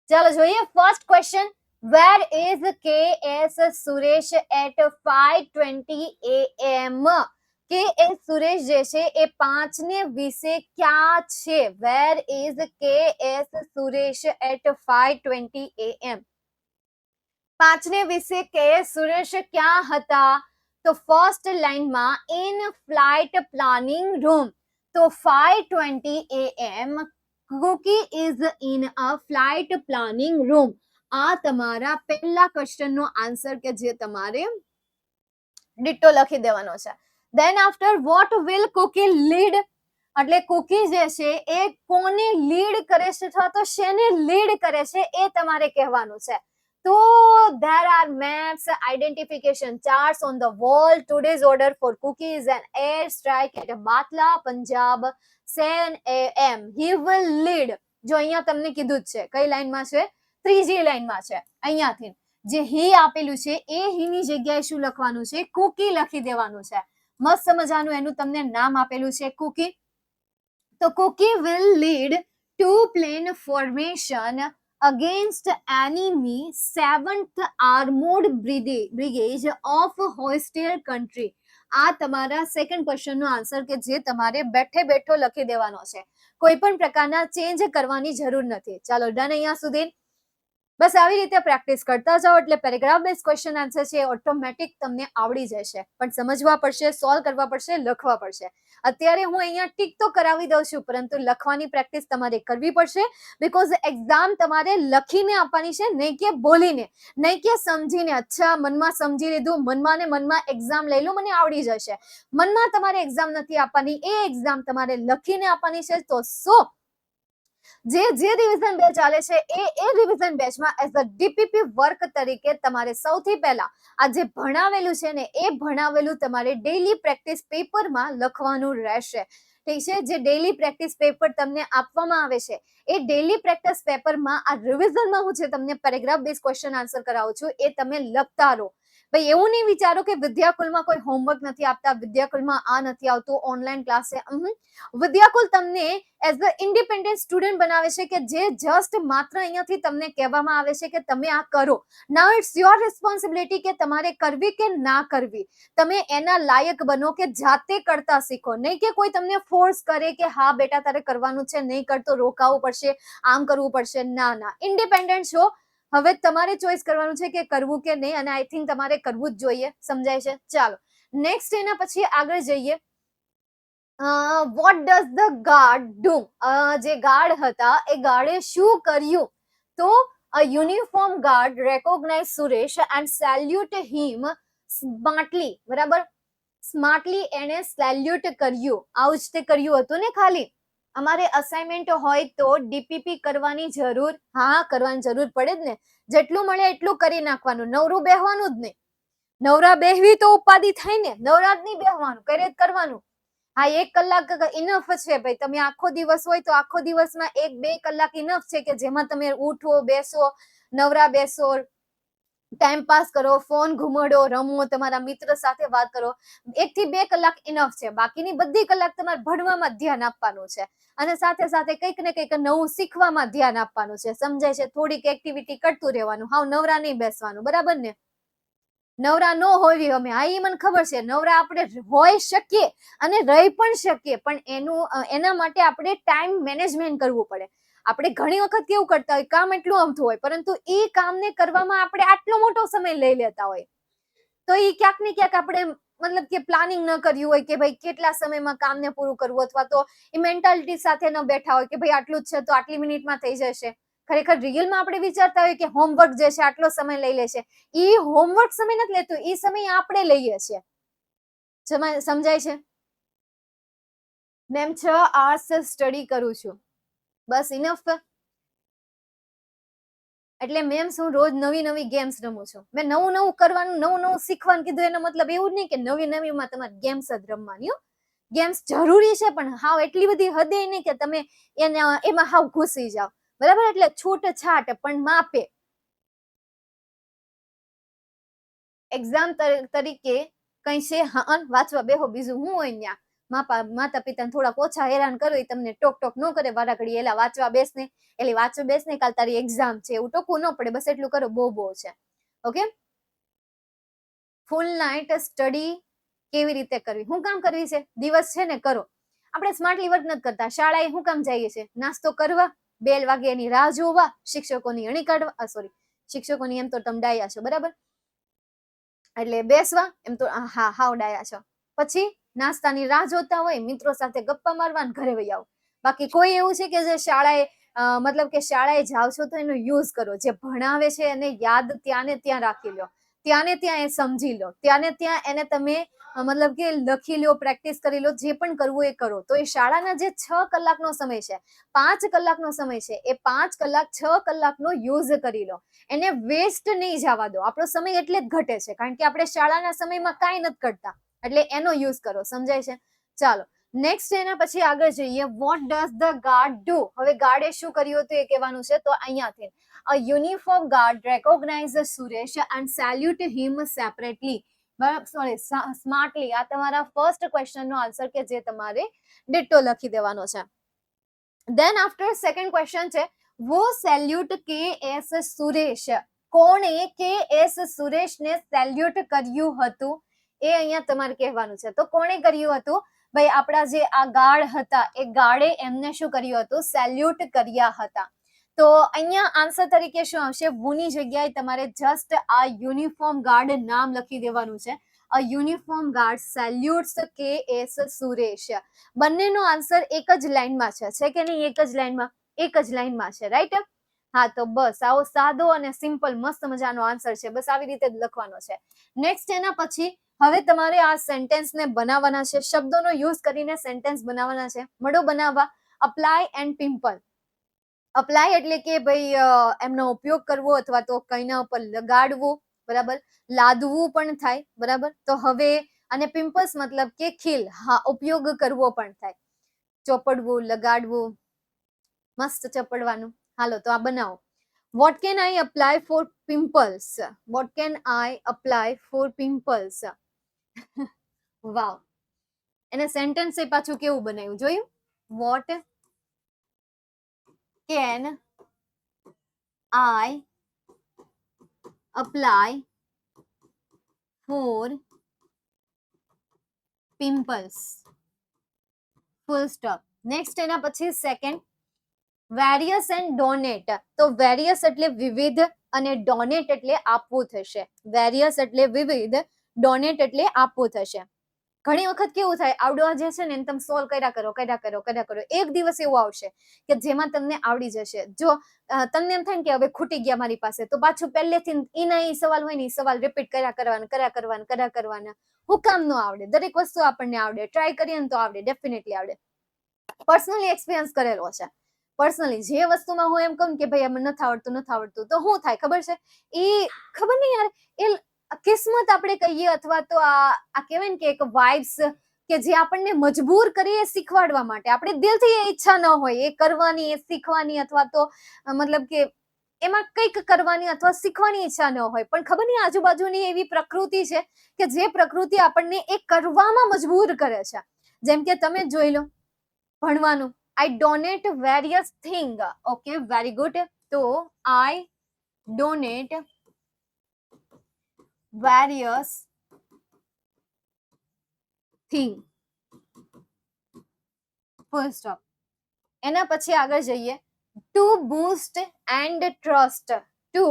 ચાલો જોઈએ first question. Where is K.S. Suresh at 5:20 AM? K.S. Suresh જે છે એ 5:20 ક્યાં છે? Where is K.S. Suresh at 5:20 AM? 5:20 K.S. Suresh ક્યાં હતા? તો ફર્સ્ટ લાઈનમાં ઇન ફ્લાઇટ પ્લાનિંગ રૂમ. તો 5:20 AM Cookie is in a flight planning room. આ તમારા પહેલા ક્વેશ્ચન નો આન્સર કે જે તમારે ડિટ્ટો લખી દેવાનો છે. Then after what will Cookie lead? એટલે કુકી જે છે એ કોને લીડ કરે છે અથવા તો શેને લીડ કરે છે એ તમારે કહેવાનું છે. તો there are maps, identification charts on the wall. Today's order for Cookie is an air strike at Batla, Punjab, 7 AM. He will lead. જો અહીંયા તમને કીધું જ છે, કઈ લાઈનમાં છે? ત્રીજી લાઈનમાં છે. અહીંયાથી જે હી આપેલું છે એ હીની જગ્યાએ શું લખવાનું છે? કુકી લખી દેવાનું છે. મસ્ત મજાનું એનું તમને નામ આપેલું છે, કુકી. તો Cookie will lead two plane formation against enemy 7th Armored Brigade of hostile country. આ તમારા સેકન્ડ ક્વેશ્ચન નો આન્સર કે જે તમારે બેઠે બેઠો લખી દેવાનો છે. કોઈ પણ પ્રકારના ચેન્જ કરવાની જરૂર નથી. ચાલો ડન અહીંયા સુધી. બસ આવી રીતે પ્રેક્ટિસ કરતા જાઓ એટલે પેરેગ્રાફ બેઝ ક્વેશ્ચન આન્સર છે ઓટોમેટિક તમને આવડી જશે. પણ સમજવા પડશે, સોલ્વ કરવા પડશે, લખવા પડશે. અત્યારે હું અહીંયા ટીક તો કરાવી દઉં છું, પરંતુ લખવાની પ્રેક્ટિસ તમારે કરવી પડશે. બીકોઝ એક્ઝામ તમારે લખીને આપવાની છે, નહીં કે બોલીને, નહીં કે સમજીને. અચ્છા મનમાં સમજી લીધું, મનમાં ને મનમાં એક્ઝામ લઈ લો, મને આવડી જશે. મનમાં તમારે એક્ઝામ નથી આપવાની, એ એક્ઝામ તમારે લખીને આપવાની છે. તો જે રિવિઝન બેચ ચાલે છે એ રિવિઝન બેચમાં એઝ અ ડીપીપી વર્ક તરીકે તમારે સૌથી પહેલા આ જે ભણાવેલું છે ને એ ભણાવેલું તમારે ડેઈલી પ્રેક્ટિસ પેપરમાં લખવાનું રહેશે. ઠીક છે, જે ડેઈલી પ્રેક્ટિસ પેપર તમને આપવામાં આવે છે એ ડેઈલી પ્રેક્ટિસ પેપરમાં આ રિવિઝનમાં હું જે તમને પેરેગ્રાફ બેઝ ક્વેશ્ચન આન્સર કરાવું છું એ તમે લખતા રહો. ભાઈ એવું નહીં વિચારો કે વિદ્યાકુલમાં કોઈ હોમવર્ક નથી આપતા, વિદ્યાકુલમાં આ નથી આવતું, ઓનલાઈન ક્લાસ છે. વિદ્યાકુલ તમને એઝ અ ઇન્ડિપેન્ડન્ટ સ્ટુડન્ટ બનાવે છે કે જે જસ્ટ માત્ર અહીંયાથી તમને કહેવામાં આવે છે કે તમે આ કરો. નાઉ ઇટ્સ યોર રિસ્પોન્સિબિલિટી કે તમારે કરવી કે ના કરવી. તમે એના લાયક બનો કે જાતે કરતા શીખો, નહીં કે કોઈ તમને ફોર્સ કરે કે હા બેટા તારે કરવાનું છે, નહીં કરતો રોકાવું પડશે, આમ કરવું પડશે. ના ના, ઇન્ડિપેન્ડન્ટ છો. હવે તમારે ચોઈસ કરવાનું છે કે કરવું કે નહીં, અને આઈ થિંક તમારે કરવું જ જોઈએ. સમજાય છે? ચાલો નેક્સ્ટ એના પછી આગળ જઈએ. What does the guard do? જે ગાર્ડ હતા એ ગાર્ડે શું કર્યું? તો a uniform guard recognized Suresh and salute him smartly. બરાબર, સ્માર્ટલી એને સેલ્યુટ કર્યું. આવું જ તે કર્યું હતું ને. ખાલી અમારે અસાઇનમેન્ટ હોય તો ડીપીપી કરવાની જરૂર, હા કરવાની જરૂર પડે જ ને. જેટલું મળે એટલું કરી નાખવાનું, નવરું બેહવાનું જ નહીં. નવરા બેહવી તો ઉપાધિ થાય ને, નવરા જ નહીં બેહવાનું, કરે જ કરવાનું. હા, 1 કલાક ઇનફ છે ભાઈ. તમે આખો દિવસ હોય તો આખો દિવસમાં 1-2 કલાક ઇનફ છે કે જેમાં તમે ઉઠો, બેસો, નવરા બેસો, ટાઈમ પાસ કરો, ફોન ઘુમાડો, રમો, તમારા મિત્ર સાથે વાત કરો. 1 થી 2 કલાક ઇનફ છે. બાકીની બધી કલાક તમારે ભણવામાં ધ્યાન આપવાનું છે અને સાથે સાથે કંઈક ને કંઈક નવું શીખવામાં ધ્યાન આપવાનું છે. સમજાય છે? થોડીક એક્ટિવિટી કરતું રહેવાનું, હાવ નવરા નહીં બેસવાનું. બરાબર ને? નવરા ન હોવી અમે, હા એ મને ખબર છે. નવરા આપણે હોઈ શકીએ અને રહી પણ શકીએ, પણ એના માટે આપણે ટાઈમ મેનેજમેન્ટ કરવું પડે. આપણે ઘણી વખત કેવું કરતા હોય, કામ એટલું અમથું હોય પરંતુ એ કામને કરવામાં આપણે આટલો મોટો સમય લઈ લેતા હોય. તો એ ક્યાંક ને ક્યાંક આપણે મતલબ કે પ્લાનિંગ ન કર્યું હોય કે ભાઈ કેટલા સમયમાં કામને પૂરું કરવું, અથવા તો એ મેન્ટાલિટી સાથે ન બેઠા હોય કે ભાઈ આટલું જ છે તો આટલી મિનિટમાં થઈ જશે. ખરેખર રિયલમાં આપણે વિચારતા હોય કે હોમવર્ક જે છે આટલો સમય લઈ લેશે. એ હોમવર્ક સમય નથી લેતું, એ સમય આપણે લઈએ છીએ. સમજાય છે? મેમ 6 hours સ્ટડી કરું છું, બસ ઇનફ. એટલે મેમ શું રોજ નવી નવી ગેમ્સ રમું છું. મેં નવું નવું કરવાનું, નવું નવું શીખવાનું કીધું એનો મતલબ એવું નહીં કે નવી નવીમાં તમારે ગેમ્સ જ રમવાની. ગેમ્સ જરૂરી છે પણ હાવ એટલી બધી હદે નહીં કે તમે એમાં હાવ ઘૂસી જાઓ. બરાબર? એટલે છૂટછાટ પણ માપે. એક્ઝામ તરીકે કઈ છે હા વાંચવા બેહો, બીજું હું હોય ત્યાં. માતા પિતાને થોડાક ઓછા હેરાન કરો, એ તમને ટોક ટોક ન કરે વારા ઘડી, એલા વાંચવા બેસને, એલી વાંચવા બેસને, કાલ તારી એક્ઝામ છે, એવું ટોકવું ન પડે. બસ એટલું કરો, બહુ છે. ઓકે, ફૂલ નાઇટ સ્ટડી કેવી રીતે કરવી, હું કામ કરવી છે? દિવસ છે ને કરો. આપણે સ્માર્ટલી વર્ક નથી કરતા. શાળાએ હું કામ જઈએ છીએ? નાસ્તો કરવા, 2 વાગ્યાની રાહ જોવા, શિક્ષકોની અણી કાઢવા. સોરી, શિક્ષકોની એમ તો તમે ડાયા છો, બરાબર? એટલે બેસવા, એમ તો હા હાવ ડાયા છો. પછી નાસ્તાની રાહ જોતા હોય, મિત્રો સાથે ગપ્પા મારવા, ઘરે વહી આવો. બાકી કોઈ એવું છે કે જે શાળાએ મતલબ કે શાળાએ જાવ છો તો એનો યુઝ કરો. જે ભણાવે છે એને યાદ ત્યાં ને ત્યાં રાખી લો, ત્યાં ને ત્યાં એ સમજી લો, ત્યાં ને ત્યાં એને તમે મતલબ કે લખી લો, પ્રેક્ટિસ કરી લો, જે પણ કરવું એ કરો. તો એ શાળાના જે 6 કલાકનો સમય છે, 5 કલાકનો સમય છે, એ 5 કલાક 6 કલાકનો યુઝ કરી લો. એને વેસ્ટ નહીં જવા દો. આપણો સમય એટલે જ ઘટે છે કારણ કે આપણે શાળાના સમયમાં કાંઈ નથી કરતા, એટલે એનો યુઝ કરો. સમજાય છે? ચાલો નેક્સ્ટ એના પછી આગળ જઈએ. What does the guard do? હવે ગાર્ડે શું કર્યું હતું એ કહેવાનું છે. તો અહીંયાથી a uniform guard recognized Suresh and salute him separately. Sorry, smartly. આ તમારા ફર્સ્ટ ક્વેશ્ચન નો આન્સર કે જે તમારે ડિટ્ટો લખી દેવાનો છે. દેન આફ્ટર સેકન્ડ ક્વેશ્ચન છે, वो સેલ્યુટ કે એસ સુરેશ? કોણે કે એસ સુરેશને સેલ્યુટ કર્યું હતું એ અહીંયા તમારે કહેવાનું છે. તો કોણે કર્યું હતું? ભાઈ આપણા જે આ ગાર્ડ હતા એ ગાર્ડે એમને શું કર્યું હતું? સેલ્યુટ કર્યા હતા. તો અહીંયા આન્સર તરીકે શું આવશે? વુની જગ્યાએ તમારે જસ્ટ આ યુનિફોર્મ ગાર્ડ નામ લખી દેવાનું છે. અ યુનિફોર્મ ગાર્ડ સેલ્યુટ્સ કે એસ સુરેશ. બંનેનો આન્સર એક જ લાઈનમાં છે કે નહીં? એક જ લાઈનમાં, એક જ લાઈનમાં છે, રાઈટ? હા, તો બસ આવો સાદો અને સિમ્પલ મસ્ત મજાનો આન્સર છે. બસ આવી રીતે જ લખવાનો છે. નેક્સ્ટ એના પછી હવે તમારે આ સેન્ટેન્સને બનાવવાના છે, શબ્દોનો યુઝ કરીને સેન્ટેન્સ બનાવવાના છે. મળો બનાવવા. Apply and pimple. અપ્લાય એટલે કે ભાઈ એમનો ઉપયોગ કરવો અથવા તો કઈના ઉપર લગાડવું, બરાબર, લાદવું પણ થાય, બરાબર. તો હવે અને પિમ્પલ્સ મતલબ કે ખીલ, હા, ઉપયોગ કરવો પણ થાય, ચોપડવું, લગાડવું, મસ્ત ચપડવાનું. હાલો તો આ બનાવો. What can I apply for pimples? What can I apply for pimples? Wow, એને સેન્ટેન્સ એ પાછું કેવું બનાવ્યું જોયું? What can I apply for pimples, full stop. Next એના પછી સેકન્ડ, વેરિયસ એન્ડ ડોનેટ. તો વેરિયસ એટલે વિવિધ અને ડોનેટ એટલે આપવું થશે. વેરિયસ એટલે વિવિધ, ડોનેટ એટલે આપવું થશે. ઘણી વખત કેવું થાય, આવડવા જે છે ને તમે સોલ્વ કર્યા કરો, એક દિવસ એવો આવશે કે જેમાં તમને આવડી જશે. જો તમને એમ થાય ને કે હવે ખૂટી ગયા મારી પાસે, તો પાછું પહેલેથી એના એ સવાલ હોય ને એ સવાલ રિપીટ કર્યા કરવાના. હું કામ ન આવડે? દરેક વસ્તુ આપણને આવડે, ટ્રાય કરીએ ને તો આવડે, ડેફિનેટલી આવડે. પર્સનલી એક્સપિરિયન્સ કરેલો છે. પર્સનલી જે વસ્તુમાં હું એમ કહું કે ભાઈ મને નથી આવડતું, તો શું થાય ખબર છે? એ ખબર નહીં યાર, એ કિસ્મત આપણે કહીએ અથવા તો આ કહેવાય ને કે એક વાઇબ્સ કે જે આપણને મજબૂર કરીએ શીખવાડવા માટે. આપણે દિલથી એ ઈચ્છા ન હોય એ કરવાની, એ શીખવાની, અથવા તો મતલબ કે એમાં કંઈક કરવાની અથવા શીખવાની ઈચ્છા ન હોય, પણ ખબર નહીં આજુબાજુની એવી પ્રકૃતિ છે કે જે પ્રકૃતિ આપણને એ કરવામાં મજબૂર કરે છે. જેમ કે તમે જોઈ લો ભણવાનું, I donate various thing. Okay, very good. તો I donate various thing, full stop. એના પછી આગળ જઈએ, to boost and trust. To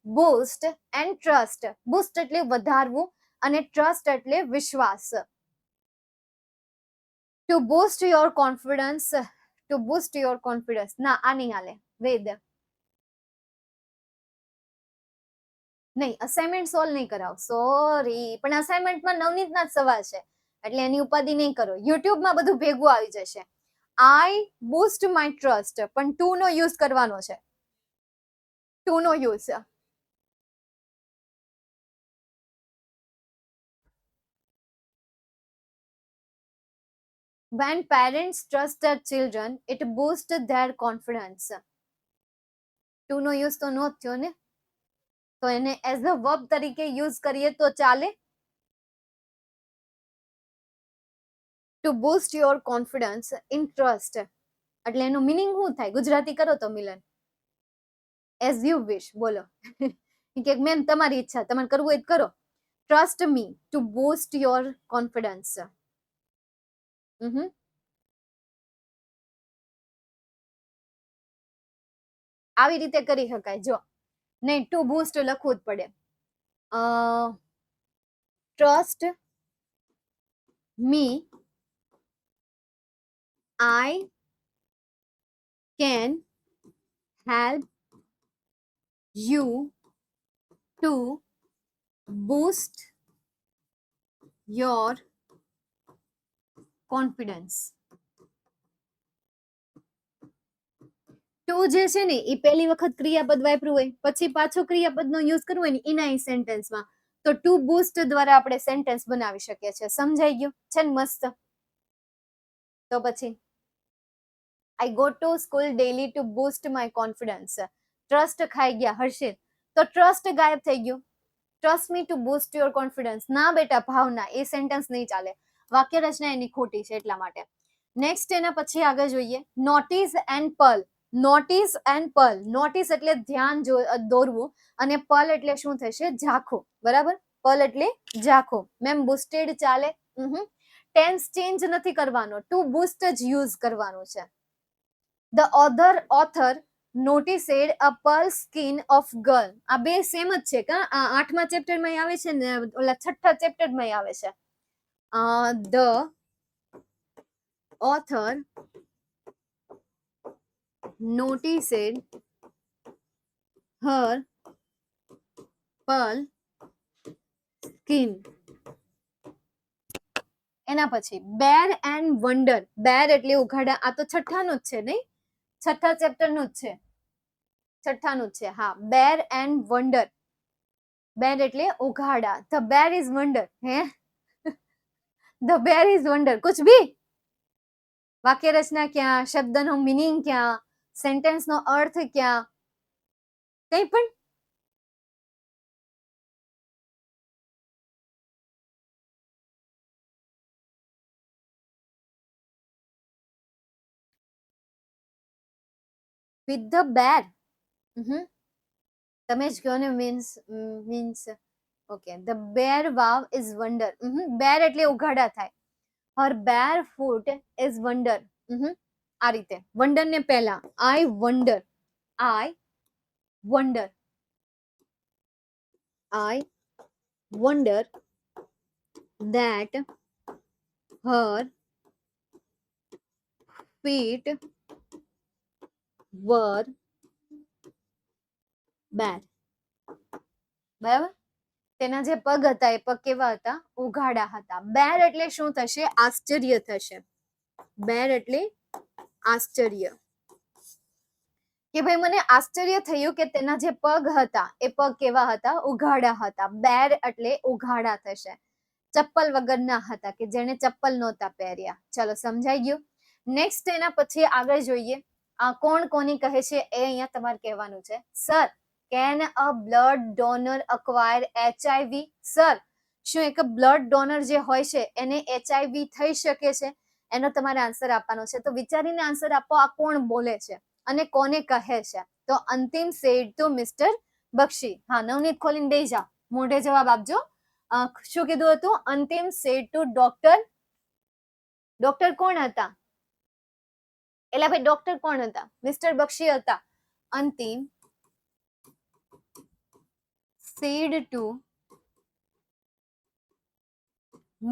boost and trust. Boost એટલે વધારવું અને ટ્રસ્ટ એટલે વિશ્વાસ. To boost your confidence. To boost your confidence. ના, આ નહીં હાલે. વેદ નહીં, અસાઇનમેન્ટ સોલ્વ નહીં કરાવ, સોરી, પણ અસાઇનમેન્ટમાં નવનીતના જ સવાલ છે એટલે એની ઉપાધિ નહીં કરો. યુટ્યુબમાં બધું ભેગું આવી જશે. આઈ બૂસ્ટ માય ટ્રસ્ટ, પણ ટુ નો યુઝ કરવાનો છે. ટુ નો use. When parents trust their children, it boosts their confidence. To નો યુઝ તો નો થયો ને, તો એને એઝ અ વર્બ તરીકે યુઝ કરીએ તો ચાલે. To boost your confidence in trust એટલે એનું મિનિંગ શું થાય? ગુજરાતી કરો તો મિલન. As you wish. બોલો. કે મેમ તમારી ઈચ્છા, તમારે કરવું હોય તો કરો. Trust me to boost your confidence. આવી રીતે કરી શકાય. જો નહીં, ટુ બૂસ્ટ લખવું જ પડે. Trust me, I can help you to boost your confidence. To જે છે ને એ પહેલી વખત ક્રિયાપદ વાપર્યું હોય, પછી પાછો ક્રિયાપદનો યુઝ કરવો હોય ને એના એ સેન્ટેન્સમાં, તો ટુ બૂસ્ટ દ્વારા આપણે સેન્ટેન્સ બનાવી શકીએ છીએ. સમજાઈ ગયું છે ને? મસ્ત. તો પછી I go to school daily to boost my confidence. Trust ખાઈ ગયા હર્ષિત, તો ટ્રસ્ટ ગાયબ થઈ ગયું. Trust me to boost your confidence. ના બેટા, ભાવના, એ સેન્ટેન્સ નહીં ચાલે. વાક્ય રચના એની ખોટી છે એટલા માટે. નેક્સ્ટ એના પછી આગળ જોઈએ, notice and Perl. Notice and Perl. Notice એટલે ધ્યાન દોરવું અને પર્લ એટલે શું થશે? ઝાંખું. બરાબર, પર્લ એટલે ઝાંખું. મેમ બુસ્ટેડ ચાલે? ટેન્સ ચેન્જ નથી કરવાનો, ટુ બૂસ્ટ જ યુઝ કરવાનું છે. The author noticed a pearl skin of girl. આ બે સેમ જ છે કા? આ 8મા ચેપ્ટરમાં આવે છે ને ઓલા 6ઠા ચેપ્ટરમાં આવે છે. The author noticed her pearl skin. એના પછી બેર એન્ડ વન્ડર. બેર એટલે ઉઘાડા. આ તો 6ઠાનું જ છે નહીં? 6ઠા ચેપ્ટરનું જ છે. છઠ્ઠાનું જ છે. હા, બેર એન્ડ વન્ડર. બેર એટલે ઉઘાડા. The bare is wonder. હે, ધ બેર ઇઝ વન્ડર, કુછ ભી. વાક્ય રચના ક્યાં, શબ્દનો મીનિંગ ક્યાં, સેન્ટેન્સનો અર્થ ક્યાં, કઈ પણ. With the bare. તમે જ કહો ને. Means okay. The bare wow is wonder. Bare એટલે ઉઘાડા થાય. Her bare foot is wonder. આ રીતે વન્ડર ને પહેલા I wonder. I wonder. I wonder that her feet were bare. બરાબર. તેના જે પગ હતા એ પગ કેવા હતા? ઉઘાડા હતા. બેર એટલે શું થશે? આશ્ચર્ય થશે. બેર એટલે આશ્ચર્ય. કે ભાઈ મને આશ્ચર્ય થયું કે તેના જે પગ હતા એ પગ કેવા હતા? ઉઘાડા હતા. બેર એટલે ઉઘાડા થશે. ચપ્પલ વગરના હતા, કે જેને ચપ્પલ નહોતા પહેર્યા. ચલો, સમજાઈ ગયું. નેક્સ્ટ એના પછી આગળ જોઈએ. કોણ કોની કહે છે એ અહીંયા તમારે કહેવાનું છે. Sir, can a blood donor acquire HIV? Sir, શું એક બ્લડ ડોનર જે હોય છે એને HIV થઈ શકે છે? એનો તમારે આન્સર આપવાનો છે. તો વિચારીને આન્સર આપો. આ કોણ બોલે છે અને કોને કહે છે? તો અંતિમ સેડ ટુ મિસ્ટર બક્ષી. હા, નવનીત ખોલીને બેસી જાઓ, મોઢે જવાબ આપજો. શું કીધું હતું? અંતિમ સેડ ટુ ડોક્ટર. ડોક્ટર કોણ હતા? એલા ભાઈ, ડોક્ટર કોણ હતા? મિસ્ટર બક્ષી હતા. અંતિમ said to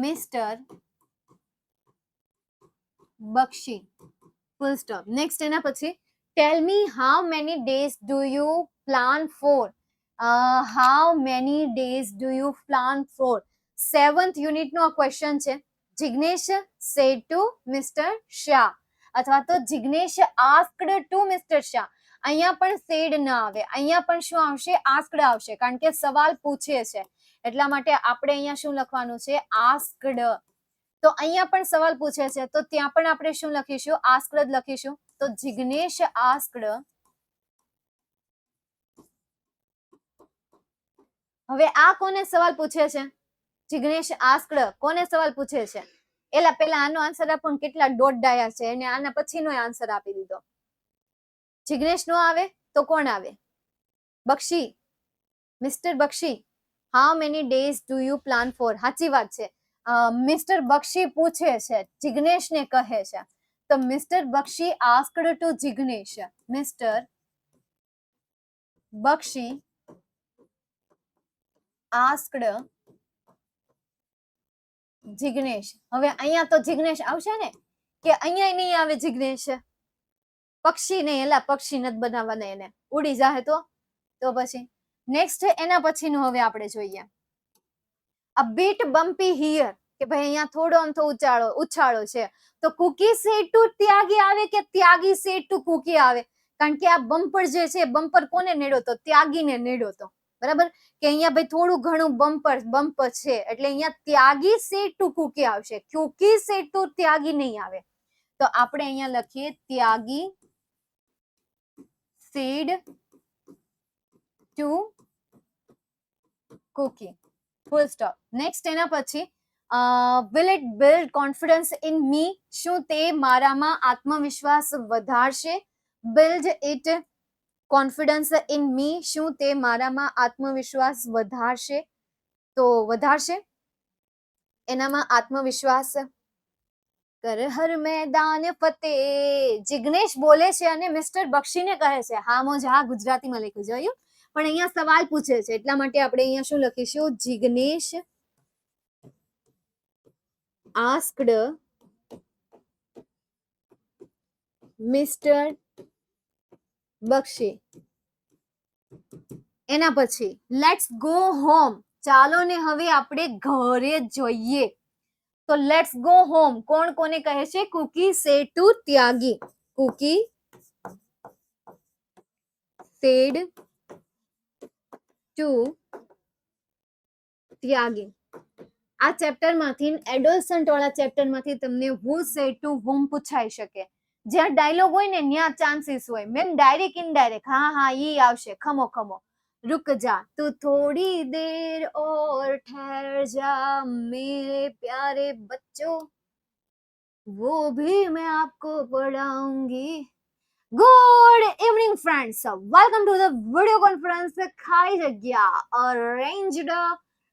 mister Bakshi. Full stop. Next એના પછી tell me how many days do you plan for. How many days do you plan for. 7th unit નો આ ક્વેશ્ચન છે. Jignesh said to mister Shah, અથવા તો Jignesh asked to mister Shah. અહીંયા પણ sad ના આવે, અહીંયા પણ શું આવશે? આસ્ક્ડ આવશે, કારણ કે સવાલ પૂછે છે. એટલા માટે આપણે અહીંયા શું લખવાનું છે? આસ્ક્ડ. તો અહીંયા પણ સવાલ પૂછે છે તો ત્યાં પણ આપણે શું લખીશું? આસ્ક્ડ જ લખીશું. તો જિગ્નેશ આસ્ક્ડ. હવે આ કોને સવાલ પૂછે છે? જિગ્નેશ આસ્ક્ડ કોને સવાલ પૂછે છે? એલા પેલા આનો આન્સર આપો ને. કેટલા દોઢ ડાયા છે અને આના પછીનો આન્સર આપી દીધો. જિગ્નેશ નો આવે તો કોણ આવે? Bakshi. Mister Bakshi, how many days do you plan for. સાચી વાત છે. મિસ્ટર બક્ષી પૂછે છે, જિગ્નેશ ને કહે છે. તો મિસ્ટર બક્ષી આસ્ક્ડ ટુ જિગ્નેશ. મિસ્ટર બક્ષી આસ્ક્ડ જિગ્નેશ. હવે અહીંયા તો જિગ્નેશ આવશે ને? કે અહીંયા નહીં આવે જિગ્નેશ? પક્ષી નહીં, એલા પક્ષી નથી બનાવવાના, એને ઉડી જાહે તો પછી. નેક્સ્ટ એના પછીનું હવે આપણે જોઈએ. અ બીટ બમ્પી હિયર, કે ભાઈ અહીંયા થોડો આમ તો ઉછાળો છે. તો કુકી સેડ ટુ ત્યાગી આવે કે ત્યાગી સેડ ટુ કુકી આવે? કારણ કે આ બમ્પર જે છે, બમ્પર કોને નેડો તો? ત્યાગીને નેડો તો. બરાબર. કે અહીંયા ભાઈ થોડું ઘણું બમ્પ છે એટલે અહીંયા ત્યાગી સેડ ટુ કુકી આવશે. કુકી સેડ ટુ ત્યાગી નહીં આવે. તો આપણે અહીંયા લખીએ Tyagi said to Kuki. Full stop. Next એના પછી will it build confidence in me? શું તે મારામાં આત્મવિશ્વાસ વધારશે? build it confidence in me. શું તે મારામાં આત્મવિશ્વાસ વધારશે? તો વધારશે એનામાં આત્મવિશ્વાસ. કર હર મેદાન ફતેહ. જિગ્નેશ બોલે છે અને મિસ્ટર બક્ષીને કહે છે. હા મોજ, હા ગુજરાતીમાં લખ્યું જોયું. પણ અહીંયા સવાલ પૂછે છે એટલા માટે આપણે અહીંયા શું લખીશું? જિગ્નેશ આસ્ક્ડ મિસ્ટર બક્ષી. એના પછી લેટ્સ ગો હોમ. ચાલો ને હવે આપણે ઘરે જઈએ. તો લેટ્સ ગો હોમ કોણ કોને કહે છે? Kuki said to Tyagi. Kuki said to Tyagi. આ ચેપ્ટર માંથી એડોલસન્ટ વાળા ચેપ્ટર માંથી તમને હુ સેડ ટુ હોમ પૂછાઈ શકે. જ્યાં ડાયલોગ હોય ને ત્યાં ચાન્સીસ હોય. મેમ ડાયરેક્ટ ઇનડાયરેક્ટ હા ઈ આવશે. ખમો ખમો रुक जा तू थोड़ी देर और ठहर जा मेरे प्यारे बच्चों वो भी मैं आपको पढ़ाऊंगी. Good evening friends, welcome to the video conference ખાલી જગ્યા arranged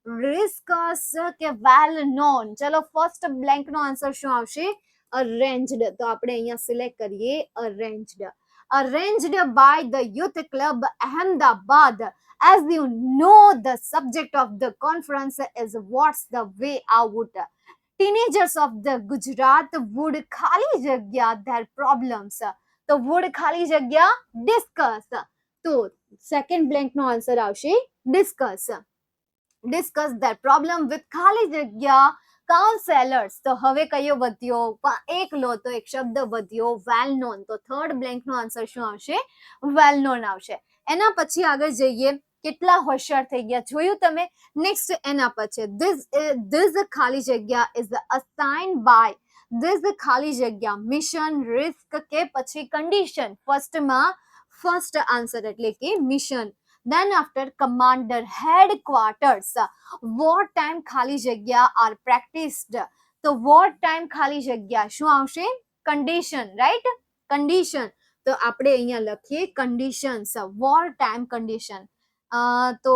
discuss કે well known. ચલો ફર્સ્ટ બ્લેન્ક નો આન્સર શું આવશે? arranged. તો આપણે અહીંયા સિલેક્ટ કરીએ arranged by the youth club Ahmedabad. As you know, the subject of the conference is what's the way out. Teenagers of the Gujarat would ખાલી જગ્યા their problems. તો would ખાલી જગ્યા discuss. તો સેકન્ડ બ્લેન્ક નો answer આવશે discuss their problem with ખાલી જગ્યા counselors. તો હવે કયો વધ્યો? એક લો તો એક શબ્દ વધ્યો well known. તો થર્ડ બ્લેન્ક નો આન્સર શું આવશે? well known આવશે. એના પછી આગળ જઈએ. કેટલા હોશિયાર થઈ ગયા જોયું તમે. નેક્સ્ટ એના પછી this ખાલી જગ્યા is assigned by this ખાલી જગ્યા મિશન રિસ્ક કે પછી કન્ડિશન. ફર્સ્ટ આન્સર એટલે કે mission. then after commander headquarters what time ખાલી જગ્યા are practiced. તો what time ખાલી જગ્યા શું આવશે? condition, right? condition. તો આપણે અહીંયા લખીએ conditions, war time condition. તો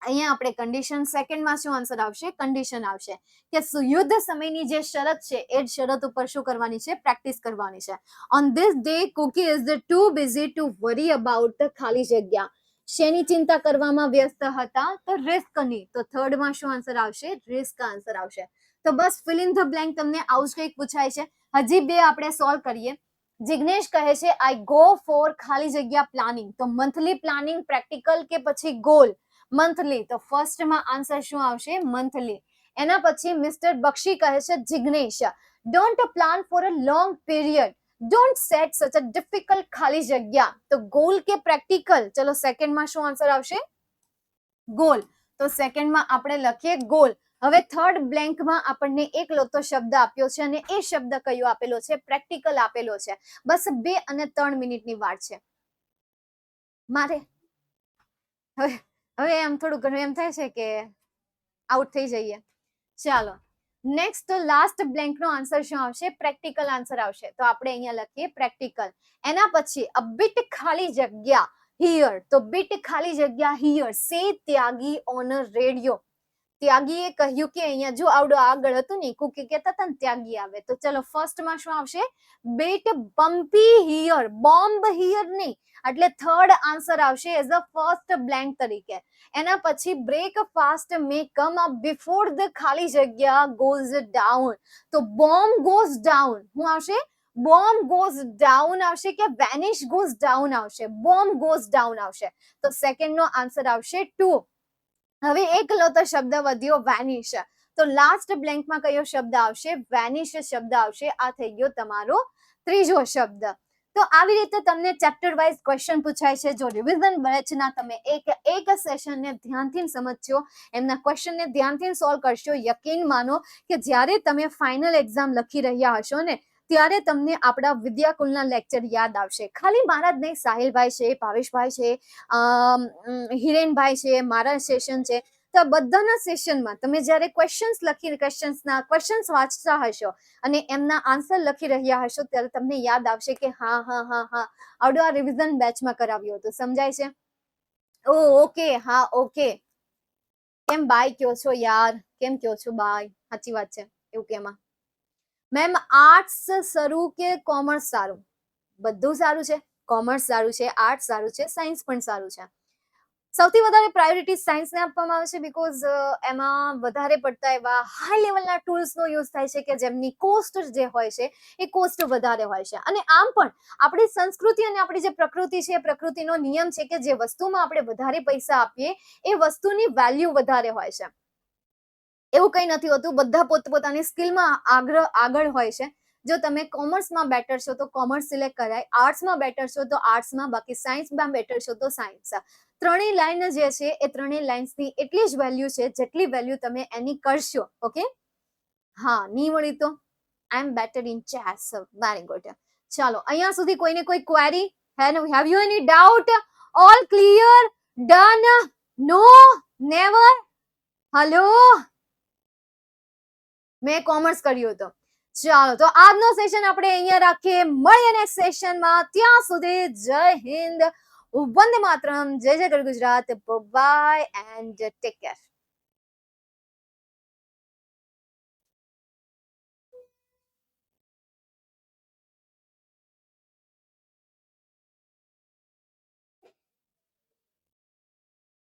અહીંયા આપણે કન્ડિશન સેકન્ડમાં શું આન્સર આવશે? કન્ડિશન આવશે કે યુદ્ધ સમયની જે શરત છે એ શરત ઉપર શું કરવાની છે? પ્રેક્ટિસ કરવાની છે. On this day Cookie is too busy to worry about ખાલી જગ્યા. શેની ચિંતા કરવામાં વ્યસ્ત હતા? તો રિસ્કની. તો થર્ડમાં શું આન્સર આવશે? રિસ્ક આન્સર આવશે. તો બસ ફિલ ઇન ધ બ્લેન્ક તમને આવું જ કંઈક પૂછાય છે. હજી બે આપણે સોલ્વ કરીએ. જિગ્નેશ કહે છે આઈ ગો ફોર ખાલી જગ્યા પ્લાનિંગ. તો મંથલી પ્લાનિંગ, પ્રેક્ટિકલ કે પછી ગોલ? મંથલી. તો ફર્સ્ટમાં આન્સર શું આવશે? મંથલી. એના પછી મિસ્ટર બક્ષી કહે છે Jignesh don't plan for a long period, don't set such a difficult ખાલી જગ્યા. તો ગોલ કે પ્રેક્ટિકલ? ચલો સેકન્ડમાં શું આન્સર આવશે? ગોલ. તો સેકન્ડમાં આપણે લખીએ ગોલ. હવે થર્ડ બ્લેન્કમાં આપણને એક લોતો શબ્દ આપ્યો છે અને એ શબ્દ કયો આપેલો છે? પ્રેક્ટિકલ આપેલો છે. બસ 2 અને 3 મિનિટની વાત છે મારે. હવે એમ થોડું ઘણું એમ થાય છે કે આઉટ થઈ જઈએ. ચાલો નેક્સ્ટ લાસ્ટ બ્લેન્ક નો આન્સર શું આવશે? પ્રેક્ટિકલ આન્સર આવશે. તો આપણે અહીંયા લખીએ પ્રેક્ટિકલ. એના પછી અ બીટ ખાલી જગ્યા હિયર. તો બીટ ખાલી જગ્યા હિયર સે ત્યાગી ઓન રેડિયો. ત્યાગીએ કહ્યું કે અહીંયા જો આવડો આગળ હતું ને કુકી કહેતા હતા ને ત્યાગી આવે. તો ચલો ફર્સ્ટમાં શું આવશે? Bit bumpy here. Bomb here નહીં, એટલે થર્ડ આન્સર આવશે એઝ અ ફર્સ્ટ બ્લેન્ક તરીકે. એના પછી breakfast may come up before the ખાલી જગ્યા ગોઝ ડાઉન. તો બોમ્બ ગોઝ ડાઉન. શું આવશે? બોમ્બ ગોઝ ડાઉન આવશે કે વેનિશ ગોઝ ડાઉન આવશે? બોમ્બ ગોઝ ડાઉન આવશે. તો સેકન્ડ નો આન્સર આવશે 2. હવે એક લોતો શબ્દ વધ્યો વેનિશ. તો લાસ્ટ બ્લેન્કમાં કયો શબ્દ આવશે? વેનિશ શબ્દ આવશે. આ થઈ ગયો તમારો ત્રીજો શબ્દ. તો આવી રીતે તમને ચેપ્ટર વાઇઝ ક્વેશ્ચન પૂછાય છે. જો રિવિઝન બેચના તમે એક સેશનને ધ્યાનથી સમજશો, એમના ક્વેશ્ચનને ધ્યાનથી સોલ્વ કરશો, યકીન માનો કે જ્યારે તમે ફાઇનલ એક્ઝામ લખી રહ્યા હશો ને ત્યારે તમને આપણા વિદ્યાકુલના લેક્ચર યાદ આવશે. ખાલી મારા જ નહીં, સાહિલભાઈ છે, ભાવેશભાઈ છે, હિરેનભાઈ છે, મારા સેશન છે. તો બધાના સેશનમાં તમે જ્યારે ક્વેશ્ચન્સ વાંચતા હશો અને એમના આન્સર લખી રહ્યા હશો ત્યારે તમને યાદ આવશે કે હા આવડો આ રિવિઝન બેચમાં કરાવ્યો હતો. સમજાય છે? ઓ ઓકે, હા ઓકે. કેમ બાય કયો છો યાર? કેમ કયો છો બાય? સાચી વાત છે એવું કેમાં. મેમ આર્ટ્સ સારું કે કોમર્સ સારું? બધું સારું છે. કોમર્સ સારું છે, આર્ટ્સ સારું છે, સાયન્સ પણ સારું છે. સૌથી વધારે પ્રાયોરિટી સાયન્સને આપવામાં આવે છે બીકોઝ એમાં વધારે પડતા એવા હાઈ લેવલના ટૂલ્સનો યુઝ થાય છે કે જેમની કોસ્ટ જે હોય છે એ કોસ્ટ વધારે હોય છે. અને આમ પણ આપણી સંસ્કૃતિ અને આપણી જે પ્રકૃતિ છે એ પ્રકૃતિનો નિયમ છે કે જે વસ્તુમાં આપણે વધારે પૈસા આપીએ એ વસ્તુની વેલ્યુ વધારે હોય છે. એવું કંઈ નથી હોતું. બધા પોતપોતાની સ્કિલમાં આગળ હોય છે. જો તમે કોમર્સમાં બેટર છો તો કોમર્સ સિલેક્ટ કરાય, આર્ટ્સમાં બેટર છો તો આર્ટ્સમાં, બાકી સાયન્સમાં બેટર છો તો સાયન્સ. ત્રણેય લાઈન જે છે એ ત્રણેય લાઇન્સની એટલી જ વેલ્યુ છે જેટલી વેલ્યુ તમે એની કરશો. ઓકે, હા, નહીં મળી તો I am better in chess. Very good. ચાલો, અહીંયા સુધી કોઈને કોઈ query? Have you any doubt? All clear? Done? No? Never? Hello, મેં કોમર્સ કર્યું હતું. ચાલો, તો આજનો સેશન આપણે અહીંયા રાખીએ. મળીએ નેક્સ્ટ સેશનમાં. ત્યાં સુધી જય હિન્દ, વંદે માતરમ, જય જય ગઢ Gujarat. Bye and take care.